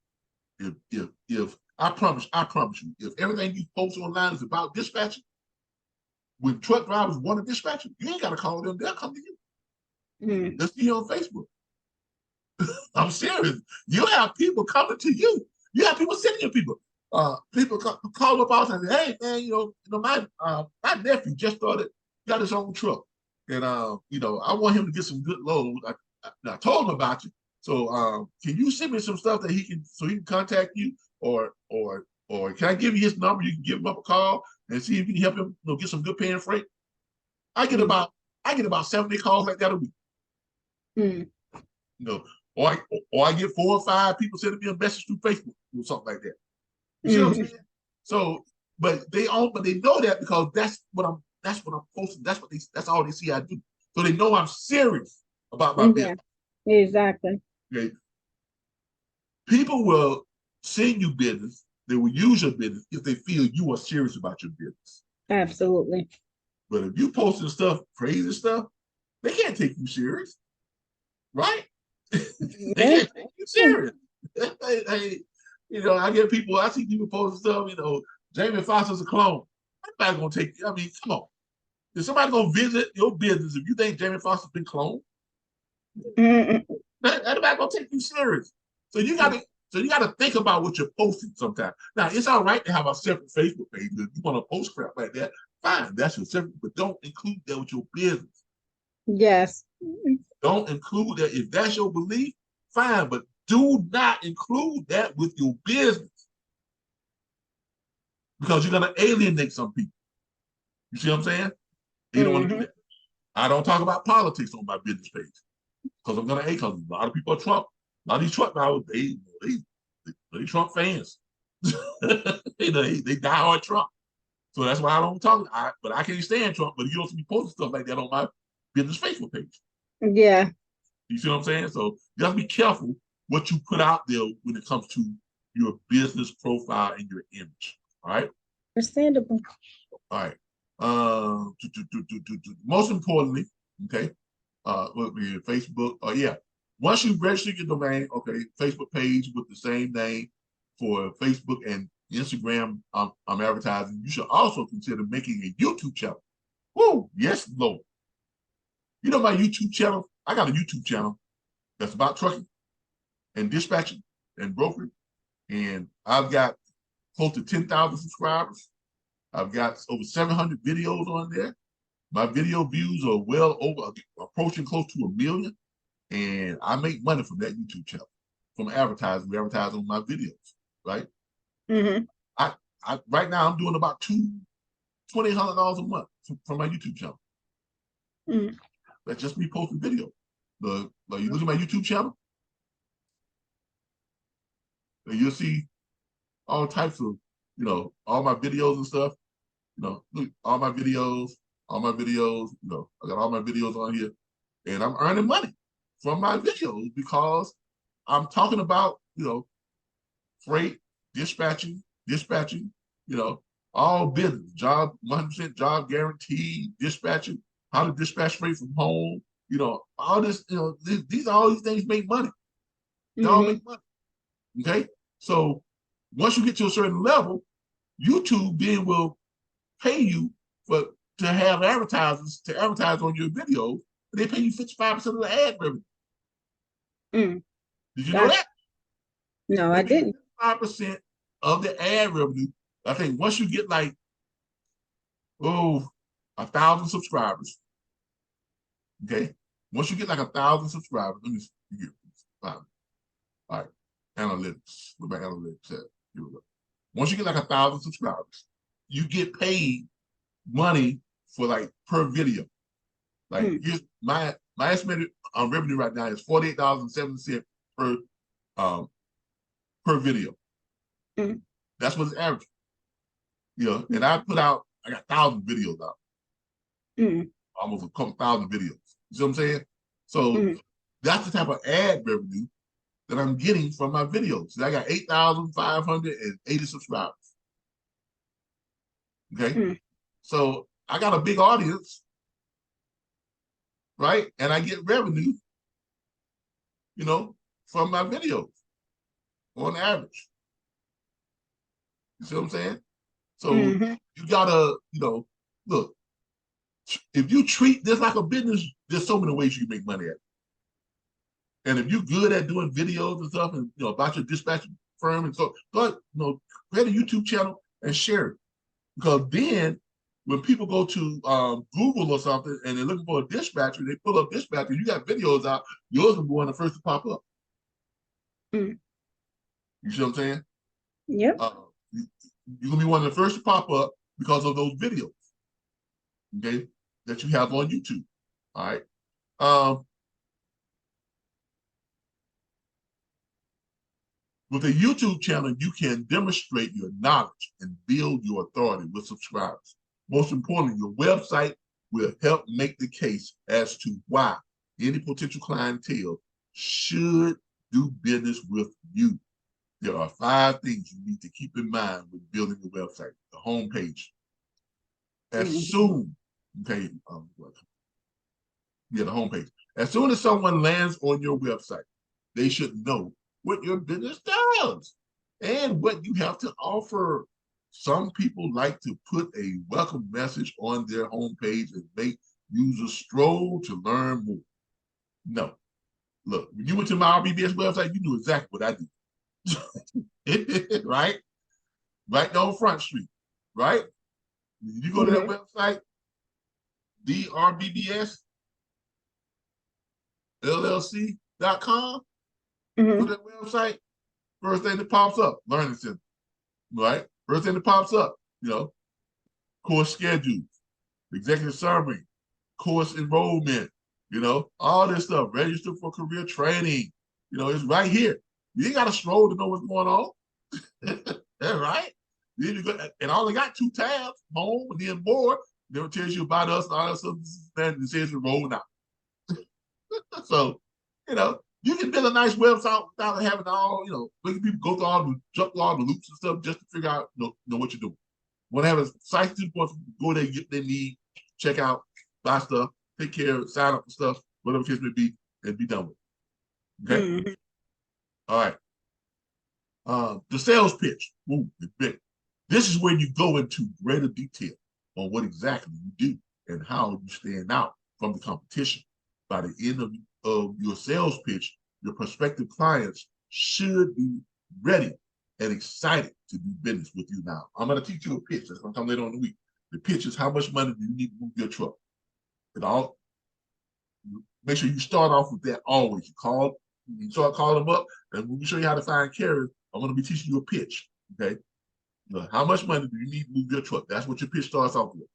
S1: If I promise you, if everything you post online is about dispatching, when truck drivers want to dispatch you ain't got to call them; they'll come to you.
S2: Mm-hmm.
S1: Just see you on Facebook. I'm serious. You have people coming to you. You have people sending you people. People call up all the time. Hey man, my nephew just got his own truck, and I want him to get some good loads. I told him about you. So can you send me some stuff that he can contact you, or can I give you his number? You can give him up a call and see if you can help him, get some good paying freight. I get about 70 calls like that a week.
S2: Mm-hmm.
S1: You know, or I get 4 or 5 people sending me a message through Facebook or something like that. You see what I'm
S2: Mm-hmm.
S1: saying? So, but they know that because that's what I'm posting. That's all they see I do. So they know I'm serious about my
S2: Yeah.
S1: business.
S2: Exactly.
S1: Okay. People will send you business. They will use your business if they feel you are serious about your business.
S2: Absolutely.
S1: But if you posting stuff, crazy stuff, they can't take you serious, right? They
S2: Yeah.
S1: can't take you serious. Hey, I see people posting stuff, Jamie Foxx's a clone. Everybody gonna take you. I mean, come on. Is somebody gonna visit your business if you think Jamie Foxx has been cloned?
S2: Mm-hmm.
S1: Everybody gonna take you serious. So you gotta think about what you're posting sometimes. Now it's all right to have a separate Facebook page. If you want to post crap like that, fine, that's your separate, but don't include that with your business.
S2: Yes.
S1: Don't include that. If that's your belief, fine, but do not include that with your business because you're going to alienate some people. You see what I'm saying? You don't want to do
S2: Mm-hmm.
S1: that. I don't talk about politics on my business page because I'm going to because a lot of people are Trump. A lot of these Trump now, they Trump fans. they die hard Trump. So that's why I don't talk. But I can't stand Trump. But you don't see me posting stuff like that on my business Facebook page.
S2: Yeah.
S1: You see what I'm saying? So you have to be careful what you put out there when it comes to your business profile and your image. All right.
S2: Understandable.
S1: All right. Most importantly, okay. Facebook. Oh yeah. Once you register your domain, okay, Facebook page with the same name for Facebook and Instagram, I'm advertising. You should also consider making a YouTube channel. Woo! Yes, Lord. You know my YouTube channel? I got a YouTube channel that's about trucking and dispatching and brokering. And I've got close to 10,000 subscribers. I've got over 700 videos on there. My video views are well over, approaching close to 1 million. And I make money from that YouTube channel, from advertising. We advertise on my videos, right?
S2: Mm-hmm.
S1: Right now I'm doing about $2,800 a month from my YouTube channel.
S2: Mm-hmm.
S1: That's just me posting video. You look at my YouTube channel, and you'll see all types of, all my videos and stuff. Look, all my videos, I got all my videos on here, and I'm earning money from my videos because I'm talking about, freight, dispatching, all business, job, 100% job guarantee, dispatching, how to dispatch freight from home, all this, all these things make money. They all
S2: Mm-hmm.
S1: make money. Okay. So once you get to a certain level, YouTube then will pay you to have advertisers to advertise on your videos and they pay you 55% of the ad revenue.
S2: Mm.
S1: Did you know that?
S2: No,
S1: They
S2: I
S1: pay
S2: didn't.
S1: 55% of the ad revenue. I think once you get like, 1,000 subscribers, okay? Once you get like 1,000 subscribers, let me get all right, analytics. Go back analytics. Here we go. Once you get like 1,000 subscribers, you get paid money for like per video. Like here's my estimated revenue right now is $48.70 per per video. That's what it's average. And I got 1,000 videos out. Almost a couple thousand videos. You see what I'm saying? So that's the type of ad revenue that I'm getting from my videos. So I got 8,580 subscribers. Okay. So I got a big audience, right? And I get revenue, from my videos on average. You see what I'm saying? So you gotta, look, if you treat this like a business, there's so many ways you can make money at it. And if you're good at doing videos and stuff, and about your dispatching firm, and so go, create a YouTube channel and share it. Because then, when people go to Google or something and they're looking for a dispatcher, they pull up dispatcher. You got videos out, yours will be one of the first to pop up. You see what I'm saying?
S2: Yep.
S1: You're gonna be one of the first to pop up because of those videos, okay, that you have on YouTube. All right. With a YouTube channel, you can demonstrate your knowledge and build your authority with subscribers. Most importantly, your website will help make the case as to why any potential clientele should do business with you. There are 5 things you need to keep in mind when building your website. The homepage. As soon, okay, the homepage. As soon as someone lands on your website, they should know what your business does and what you have to offer. Some people like to put a welcome message on their homepage and make users stroll to learn more. No. Look, when you went to my RBBS website, you knew exactly what I do. Right? Right down Front Street. Right? You go to that website, the RBBS LLC.com, go to that website, first thing that pops up, Learning Center. Right? First thing that pops up, course schedules, executive summary, course enrollment, all this stuff, register for career training, it's right here. You ain't got to stroll to know what's going on. Right? Then you go, and I only got 2 tabs, home and then more. It tells you about us and all that stuff, and it says enroll now. So, you can build a nice website without having all, making people go through jump through all the loops and stuff just to figure out, know what you're doing. Want to have a site to the point, go there, get what they need, check out, buy stuff, take care of, sign up for stuff, whatever the case may be, and be done with it. Okay? All right. The sales pitch. Ooh, it's big. This is where you go into greater detail on what exactly you do and how you stand out from the competition. By the end of your sales pitch, your prospective clients should be ready and excited to do business with you now. I'm going to teach you a pitch. That's going to come later on in the week. The pitch is how much money do you need to move your truck? Make sure you start off with that always. You start calling them up, and when we show you how to find carriers, I'm going to be teaching you a pitch. Okay? How much money do you need to move your truck? That's what your pitch starts off with.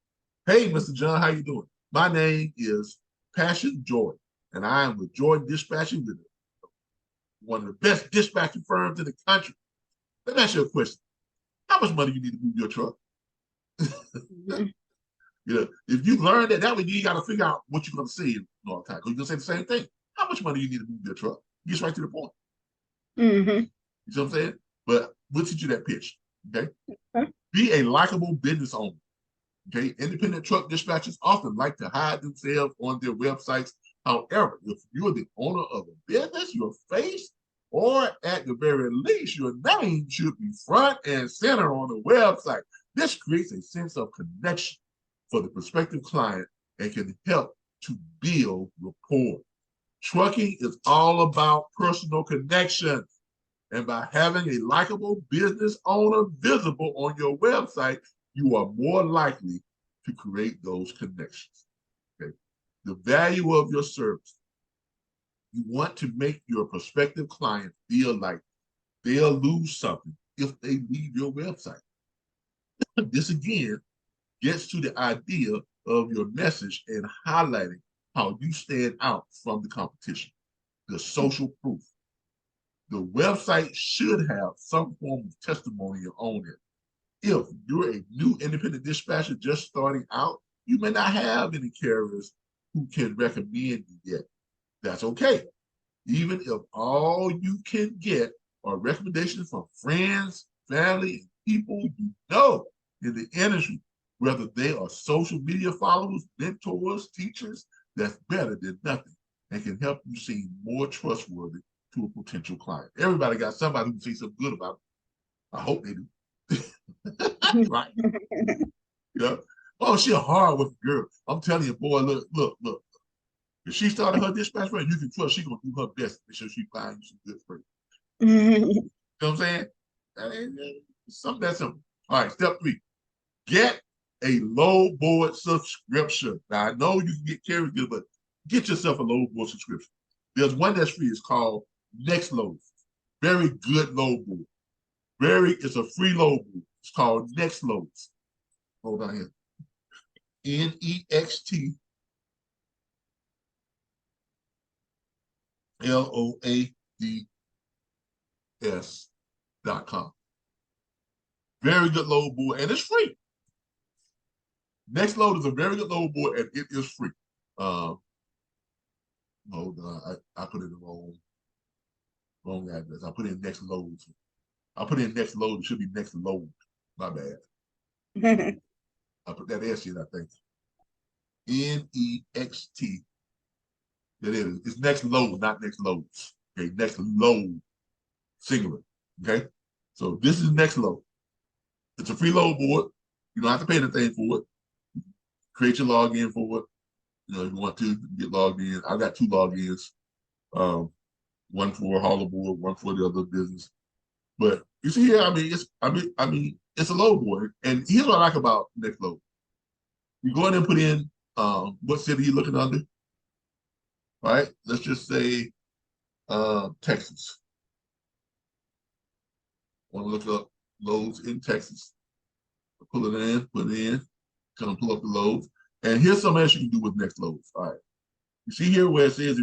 S1: Hey, Mr. John, how you doing? My name is Passion Jordan, and I am with Jordan Dispatching, with one of the best dispatching firms in the country. Let me ask you a question. How much money you need to move your truck? If you learn that way, you got to figure out what you're going to say all the time. Because you're going to say the same thing. How much money you need to move your truck? Gets right to the point. You see what I'm saying? But we'll teach you that pitch. Okay? Be a likable business owner. Okay? Independent truck dispatchers often like to hide themselves on their websites. However, if you're the owner of a business, your face, or at the very least, your name should be front and center on the website. This creates a sense of connection for the prospective client and can help to build rapport. Trucking is all about personal connections. And by having a likable business owner visible on your website, you are more likely to create those connections. Okay. The value of your service. You want to make your prospective client feel like they'll lose something if they leave your website. This again gets to the idea of your message and highlighting how you stand out from the competition. The social proof. The website should have some form of testimonial on it. If you're a new independent dispatcher just starting out, you may not have any carriers who can recommend you yet. That's okay. Even if all you can get are recommendations from friends, family, and people you know in the industry, whether they are social media followers, mentors, teachers, that's better than nothing and can help you seem more trustworthy to a potential client. Everybody got somebody who can say something good about it. I hope they do. Right? Yeah. Oh, she a hard working girl. I'm telling you, boy, look. If she started her dispatch rate, you can trust she's gonna do her best to make sure she finds you some good freight. You know what I'm saying? Something that simple. All right, step 3. Get a low board subscription. Now I know you can get carrier good, but get yourself a low board subscription. There's one that's free. It's called Next Load. Very good low board. It's a free low board. It's called Next Loads. Hold on here. NEXTLOADS.com. Very good load board, and it's free. Next Load is a very good load board, and it is free. Hold on, I put in the wrong address. I put in Next Load. I put in Next Load. It should be Next Load. My bad. I put that S in, I think. NEXT. It is. It's Next Load, not Next Loads. Okay, Next Load, singular. Okay, so this is Next Load. It's a free load board. You don't have to pay anything for it. Create your login for it. You know, if you want to get logged in. I got 2 logins. One for hauler board, one for the other business. But you see here, it's a load board. And here's what I like about Next Load. You go in and put in what city you're looking under. All right, let's just say Texas. Want to look up loads in Texas. Pull it in, put it in, kind of pull up the loads. And here's something else you can do with Next Loads. All right. You see here where it says I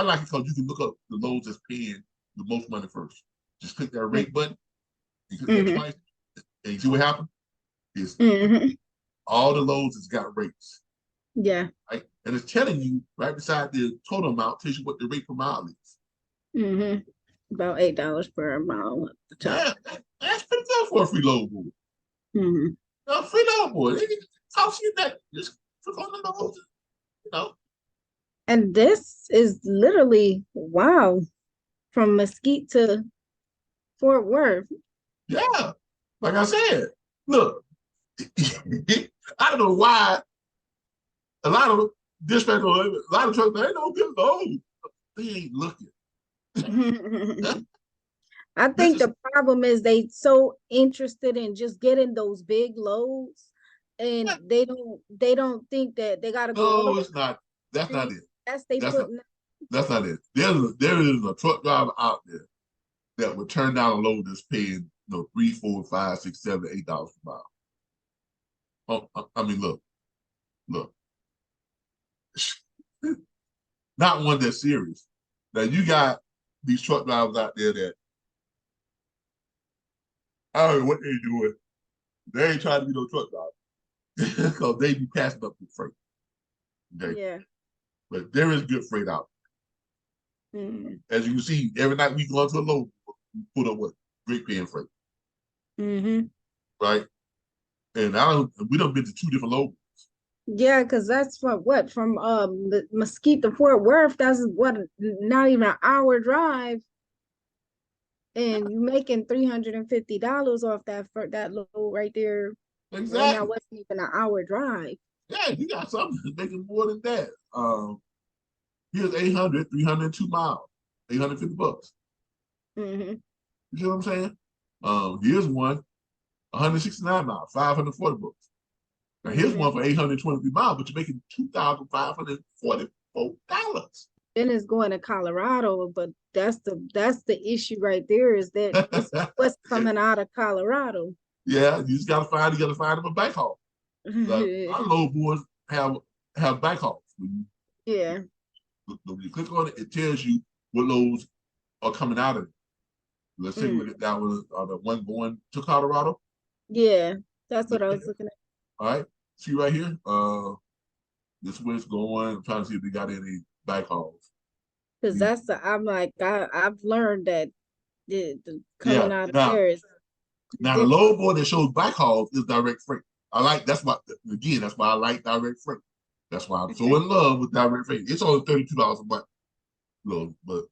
S1: like it because you can look up the loads that's paying the most money first. Just click that rate button, you click that twice, and you see what happened? Is all the loads has got rates.
S2: Yeah.
S1: Right? And it's telling you right beside the total amount, tells you what the rate per mile is.
S2: About $8 per mile at the top.
S1: Yeah, that's pretty good for a free load board. A free load board. It costs you that. Just click on the loads, you know.
S2: And this is literally, wow, from Mesquite to Fort Worth.
S1: Yeah, like I said, look, I don't know why a lot of dispatchers, a lot of trucks, they don't get loads. They ain't looking.
S2: I think the problem is they so interested in just getting those big loads, and they don't think that they gotta go
S1: No,
S2: up.
S1: it's not. That's not it.
S2: That's
S1: That's not it. There is a truck driver out there that would turn down a load that's paying $3, $4, $5, $6, $7, $8 per mile. Oh, I mean, look. Not one that's serious. Now you got these truck drivers out there that I don't know what they're doing. They ain't trying to be no truck driver because they be passing up the freight. Okay.
S2: Yeah.
S1: But there is good freight out. As you can see, every night we go into a load, we put up what great paying freight. Right. And we done been to 2 different loads.
S2: Yeah, because that's from the Mesquite to Fort Worth. That's not even an hour drive, and you're making $350 off that load right there.
S1: Exactly.
S2: And that wasn't even an hour drive.
S1: Yeah, you got something that's making more than that. Here's 800, 302 miles, $850.
S2: Mm-hmm.
S1: You see what I'm saying? Here's one, 169 miles, $540. Now here's
S2: Mm-hmm.
S1: one for 823 miles, but you're making $2,544.
S2: Then it's going to Colorado, but that's the issue right there is that it's what's coming out of Colorado.
S1: Yeah, you gotta find them a back haul. Like our load boards have back hauls.
S2: Yeah.
S1: When you click on it, it tells you what loads are coming out of it. Let's take a look
S2: Mm.
S1: at that one, the one going to Colorado.
S2: Yeah. That's what I was looking at.
S1: All right, see right here. This way it's going. I'm trying to see if they got any back hauls.
S2: Because I'm like, I've learned that the coming
S1: Yeah.
S2: out of
S1: Now,
S2: there is
S1: the
S2: different.
S1: load board that shows back hauls is direct freight. That's why again, that's why I like direct freight. That's why I'm so in love with direct freight. It's only $32 a month. But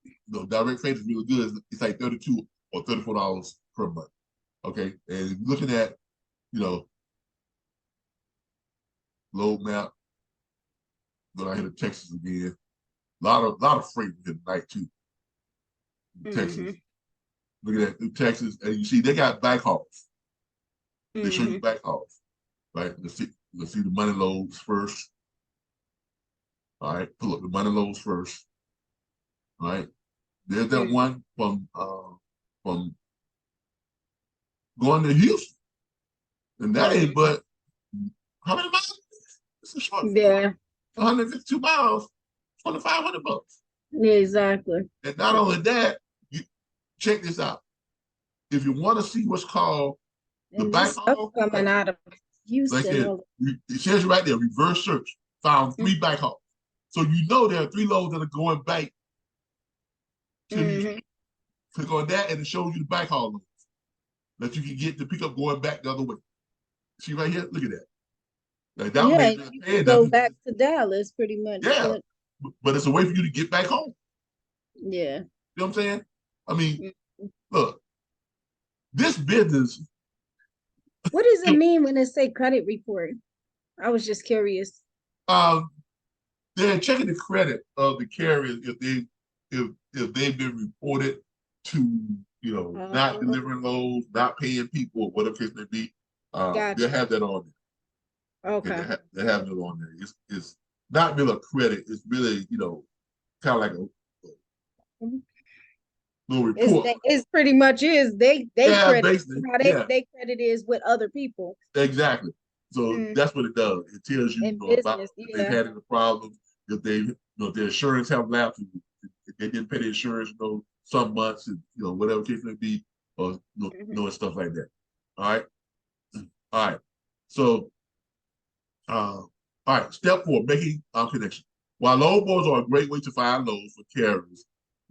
S1: direct freight is really good. It's like 32 or $34 per month. Okay. And if you're looking at, you know, load map, then I hit the Texas again. A lot of freight here tonight too.
S2: Mm-hmm.
S1: Texas. Look at that through Texas. And you see they got back hauls. They show
S2: Mm-hmm.
S1: you back hauls. Right. Let's see the money loads first. All right, pull up the money loads first. All right. There's that
S2: Mm-hmm.
S1: one from going to Houston. And that ain't but how many miles? It's a short
S2: Yeah.
S1: 152 miles, $2,500.
S2: Yeah, exactly.
S1: And not only that, you check this out. If you want to see what's called the
S2: And this stuff
S1: backhaul,
S2: coming out of
S1: like
S2: Houston.
S1: it says right there, reverse search, found 3 backhauls. So you know there are 3 loads that are going back to Houston.
S2: Mm-hmm.
S1: Click on that and it shows you the backhaul loads that you can get to pick up going back the other way. See right here? Look at that. Like that
S2: Yeah,
S1: may not
S2: you
S1: pay
S2: can go
S1: nothing.
S2: back to Dallas pretty much,
S1: Yeah.
S2: but
S1: But it's a way for you to get back home.
S2: yeah.
S1: You know what I'm saying? I mean,
S2: Mm.
S1: look, this business,
S2: What does it mean when it say credit report? I was just curious.
S1: um, they're checking the credit of the carriers if they've been reported to not
S2: Oh,
S1: delivering loads, not paying people, or whatever case may be. They'll
S2: gotcha.
S1: have that on there. Okay,
S2: Okay.
S1: they have it on there. It's not really a credit. It's really kind of like a little report.
S2: It's pretty much is they
S1: Yeah,
S2: credit
S1: basically.
S2: how
S1: Yeah,
S2: they credit is with other people
S1: exactly. So
S2: mm,
S1: that's what it does. It tells you,
S2: in
S1: about
S2: business.
S1: if they've
S2: Yeah.
S1: had any problems, if they, if their insurance have lapsed, if they didn't pay the insurance, some months, and, whatever case may be, or
S2: Hmm.
S1: and stuff like that. All right, all right. So, all right. Step 4: making connection. While load boards are a great way to find loads for carriers,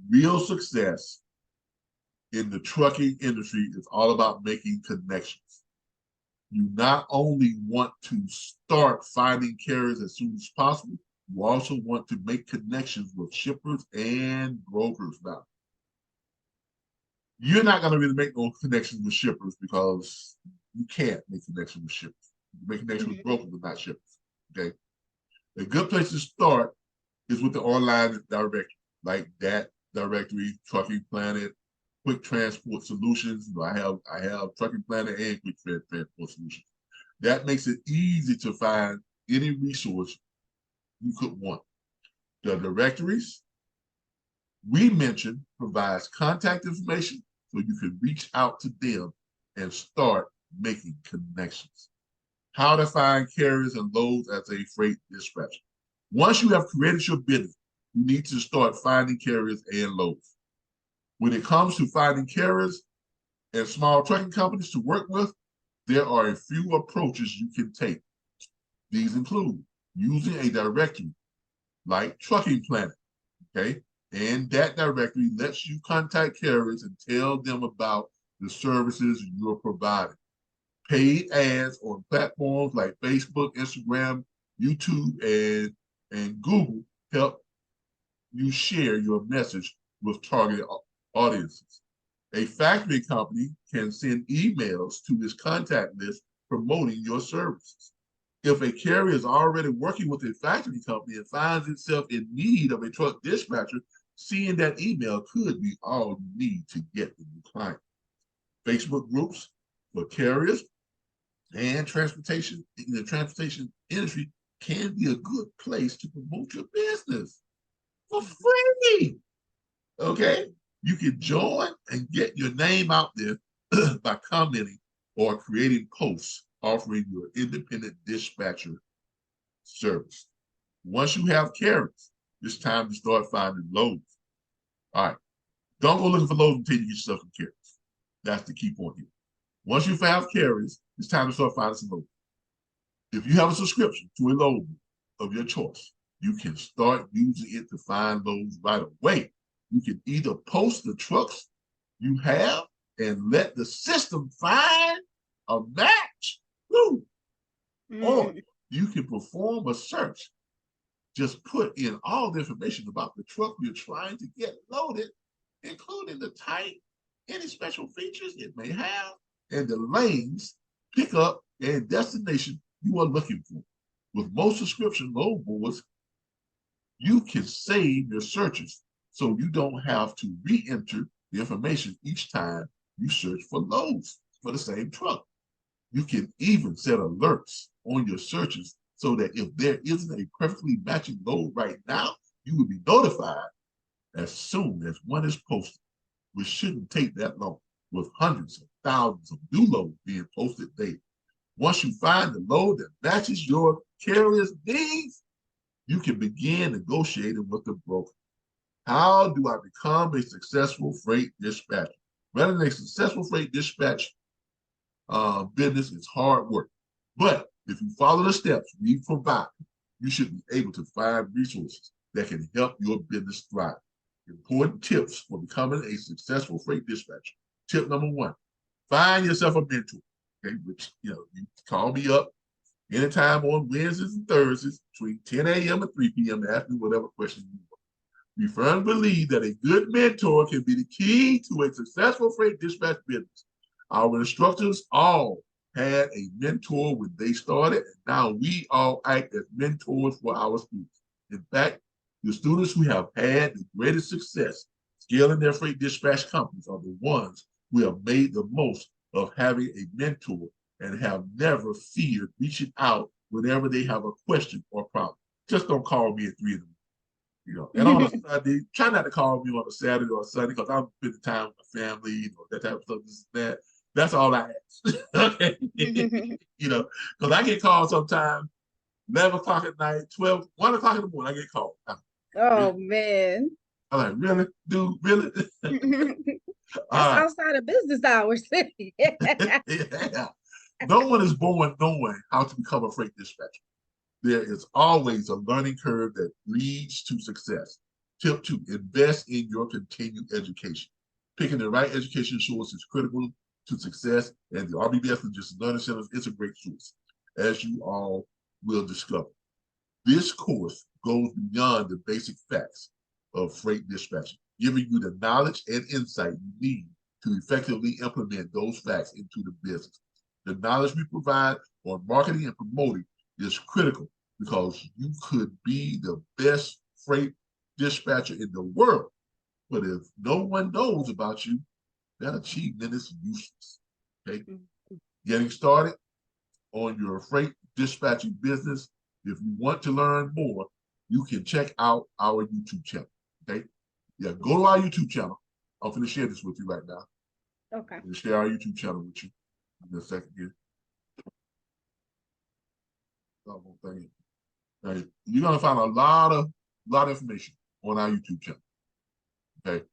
S1: real success in the trucking industry is all about making connections. You not only want to start finding carriers as soon as possible, you also want to make connections with shippers and brokers. Now, you're not going to really make no connections with shippers because you can't make connections with shippers. You make connections with
S2: Hmm.
S1: brokers, but not shippers. Okay. A good place to start is with the online directory, like that directory, Trucking Planet, Quick Transport Solutions. I have Trucking Planet and Quick Transport Solutions. That makes it easy to find any resource you could want. The directories we mentioned provides contact information so you can reach out to them and start making connections. How to find carriers and loads as a freight dispatcher. Once you have created your business, you need to start finding carriers and loads. When it comes to finding carriers and small trucking companies to work with, there are a few approaches you can take. These include using a directory like Trucking Planet, okay? And that directory lets you contact carriers and tell them about the services you're providing. Paid ads on platforms like Facebook, Instagram, YouTube, and Google help you share your message with targeted audiences. A factory company can send emails to its contact list promoting your services. If a carrier is already working with a factory company and finds itself in need of a truck dispatcher, seeing that email could be all you need to get the new client. Facebook groups for carriers and transportation in the transportation industry can be a good place to promote your business for free. Okay? You can join and get your name out there by commenting or creating posts offering your independent dispatcher service. Once you have carriers, it's time to start finding loads. All right. Don't go looking for loads until you get yourself some carriers. That's the key point here. Once you have carriers, it's time to start finding some loads. If you have a subscription to a load of your choice, you can start using it to find loads right away. You can either post the trucks you have and let the system find a match, or you can perform a search. Just put in all the information about the truck you're trying to get loaded, including the type, any special features it may have, and the lanes, pickup, and destination you are looking for. With most subscription load boards, you can save your searches so you don't have to re-enter the information each time you search for loads for the same truck. You can even set alerts on your searches so that if there isn't a perfectly matching load right now, you will be notified as soon as one is posted, which shouldn't take that long, with hundreds of thousands of new loads being posted daily. Once you find the load that matches your carrier's needs, you can begin negotiating with the broker. How do I become a successful freight dispatcher? Running a successful freight dispatch business is hard work. But if you follow the steps we provide, you should be able to find resources that can help your business thrive. Important tips for becoming a successful freight dispatcher. Tip number one, find yourself a mentor. Okay, which you call me up anytime on Wednesdays and Thursdays between 10 a.m. and 3 p.m. to ask me whatever question you want. We firmly believe that a good mentor can be the key to a successful freight dispatch business. Our instructors all had a mentor when they started, and now we all act as mentors for our students. In fact, the students who have had the greatest success scaling their freight dispatch companies are the ones who have made the most of having a mentor and have never feared reaching out whenever they have a question or problem. Just don't call me at 3 in the morning. And on a Sunday, try not to call me on a Saturday or a Sunday because I'm spending time with my family, that type of stuff, this and that. That's all I ask. Okay. Because I get called sometimes 11 o'clock at night, 12, 1 o'clock in the morning, I get called.
S2: Oh, man.
S1: I'm like, really? Dude, really?
S2: That's outside of business hours.
S1: Yeah. No one is born knowing how to become a freight dispatcher. There is always a learning curve that leads to success. Tip 2, invest in your continued education. Picking the right education source is critical to success, and the RBBS Logistics Learning Center is a great source, as you all will discover. This course goes beyond the basic facts of freight dispatching, giving you the knowledge and insight you need to effectively implement those facts into the business. The knowledge we provide on marketing and promoting is critical because you could be the best freight dispatcher in the world, but if no one knows about you, that achievement is useless. Okay, getting started on your freight dispatching business. If you want to learn more, you can check out our YouTube channel. Okay, go to our YouTube channel. I'm going to share this with you right now.
S2: Okay.
S1: I'm going to share our YouTube channel with you in a second here. Right. You're going to find a lot of information on our YouTube channel. Okay,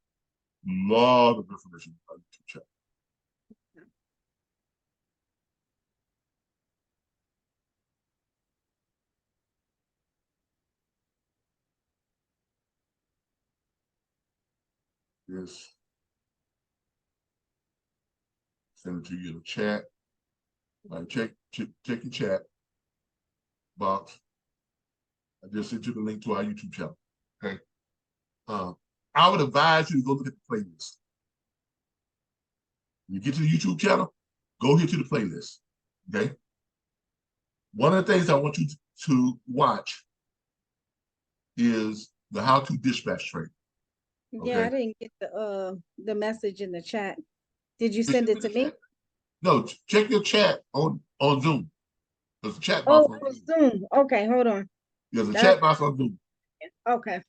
S1: lot of information on our YouTube channel. Yes. Send it to you in the chat. All right, check your chat box. I just sent you the link to our YouTube channel. Okay. I would advise you to go look at the playlist. When you get to the YouTube channel, go here to the playlist. Okay. One of the things I want you to watch is the how to dispatch training.
S2: Yeah, I
S1: Okay.
S2: didn't get the message in the chat. Did you
S1: Did you
S2: send it
S1: get
S2: to
S1: the
S2: me?
S1: chat? No, check your chat on Zoom. There's a chat box
S2: Oh,
S1: on
S2: on
S1: Zoom.
S2: Zoom. Okay, hold on.
S1: There's a
S2: That's
S1: chat box on Zoom.
S2: okay.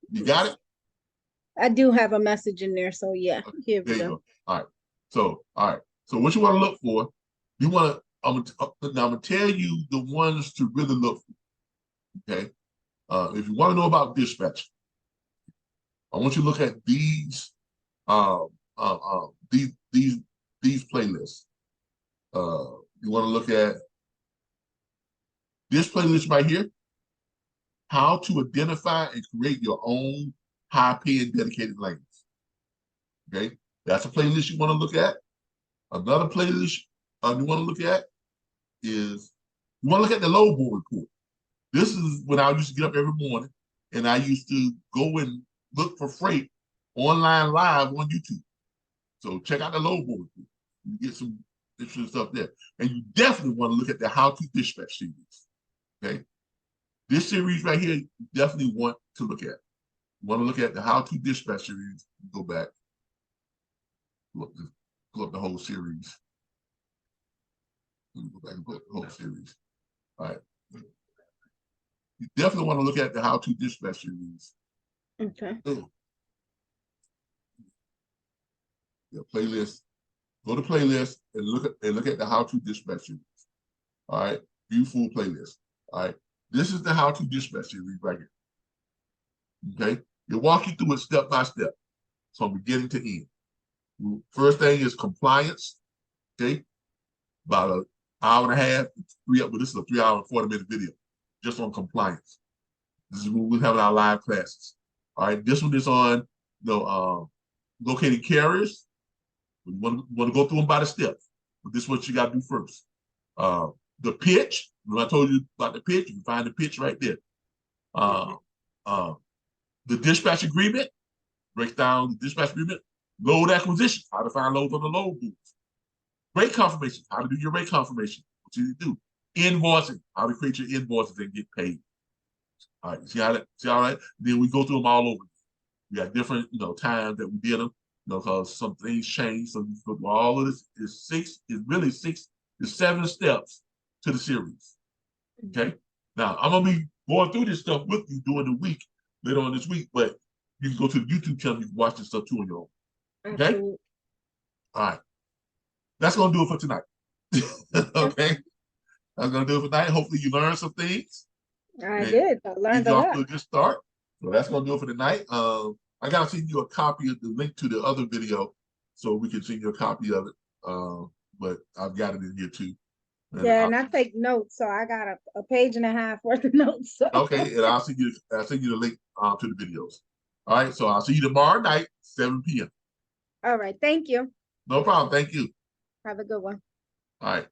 S1: You
S2: Let me
S1: got it?
S2: see. I do have a message in there, so yeah,
S1: Okay,
S2: here we
S1: there you
S2: go.
S1: go. All right. So, all right. So what you want to look for, you want to, I'm gonna tell you the ones to really look for. Okay. If you want to know about dispatch, I want you to look at these um uh, uh, these these these playlists. You want to look at this playlist right here, how to identify and create your own high-paying dedicated lanes. Okay, that's a playlist you want to look at. Another playlist you want to look at is you want to look at the load board report. This is when I used to get up every morning and I used to go and look for freight online live on YouTube. So check out the load board report. You get some interesting stuff there. And you definitely want to look at the how to dispatch series. Okay. This series right here, you definitely want to look at. You want to look at the how to dispatch series. Go back, look, pull up the whole series. Go back and pull up the whole series. All right. You definitely want to look at the how to dispatch series.
S2: Okay.
S1: Oh, yeah, playlist. Go to playlist and look at the how to dispatch series. All right. View full playlist. All right. This is the how to dispatch series right here. Okay. It walk you through it step by step from beginning to end. First thing is compliance. Okay. About an hour and a half, but this is a 3 hour and 40-minute video just on compliance. This is when we're having our live classes. All right. This one is on locating carriers. You want to go through them by the steps, but this is what you got to do first. The pitch. When I told you about the pitch, you can find the pitch right there. The dispatch agreement breaks down the dispatch agreement. Load acquisition, how to find loads on the load booths. Rate confirmation, how to do your rate confirmation. What you need to do. Invoicing, how to create your invoices and get paid. All right, see how that? Then we go through them all over. We got different, times that we did them, because some things change. So you go through all of this. It's 7 steps to the series. Okay. Now I'm gonna be going through this stuff with you during the week, later on this week, but you can go to the YouTube channel, you can watch this stuff too on your own. Okay.
S2: Absolutely.
S1: All right. That's gonna do it for tonight. Okay. That's gonna do it for tonight. Hopefully you learned some things.
S2: I
S1: And
S2: did. I
S1: get
S2: learned a
S1: you off
S2: lot.
S1: to a good start. So that's gonna do it for tonight. I gotta send you a copy of the link to the other video so we can send you a copy of it. But I've got it in here too. And
S2: Yeah, and I take notes, so I got a page and a half worth of notes. So.
S1: okay, and I'll send you the link to the videos. All right, so I'll see you tomorrow night, 7 p.m.
S2: All right. Thank you.
S1: No problem. Thank you.
S2: Have a good one.
S1: All right.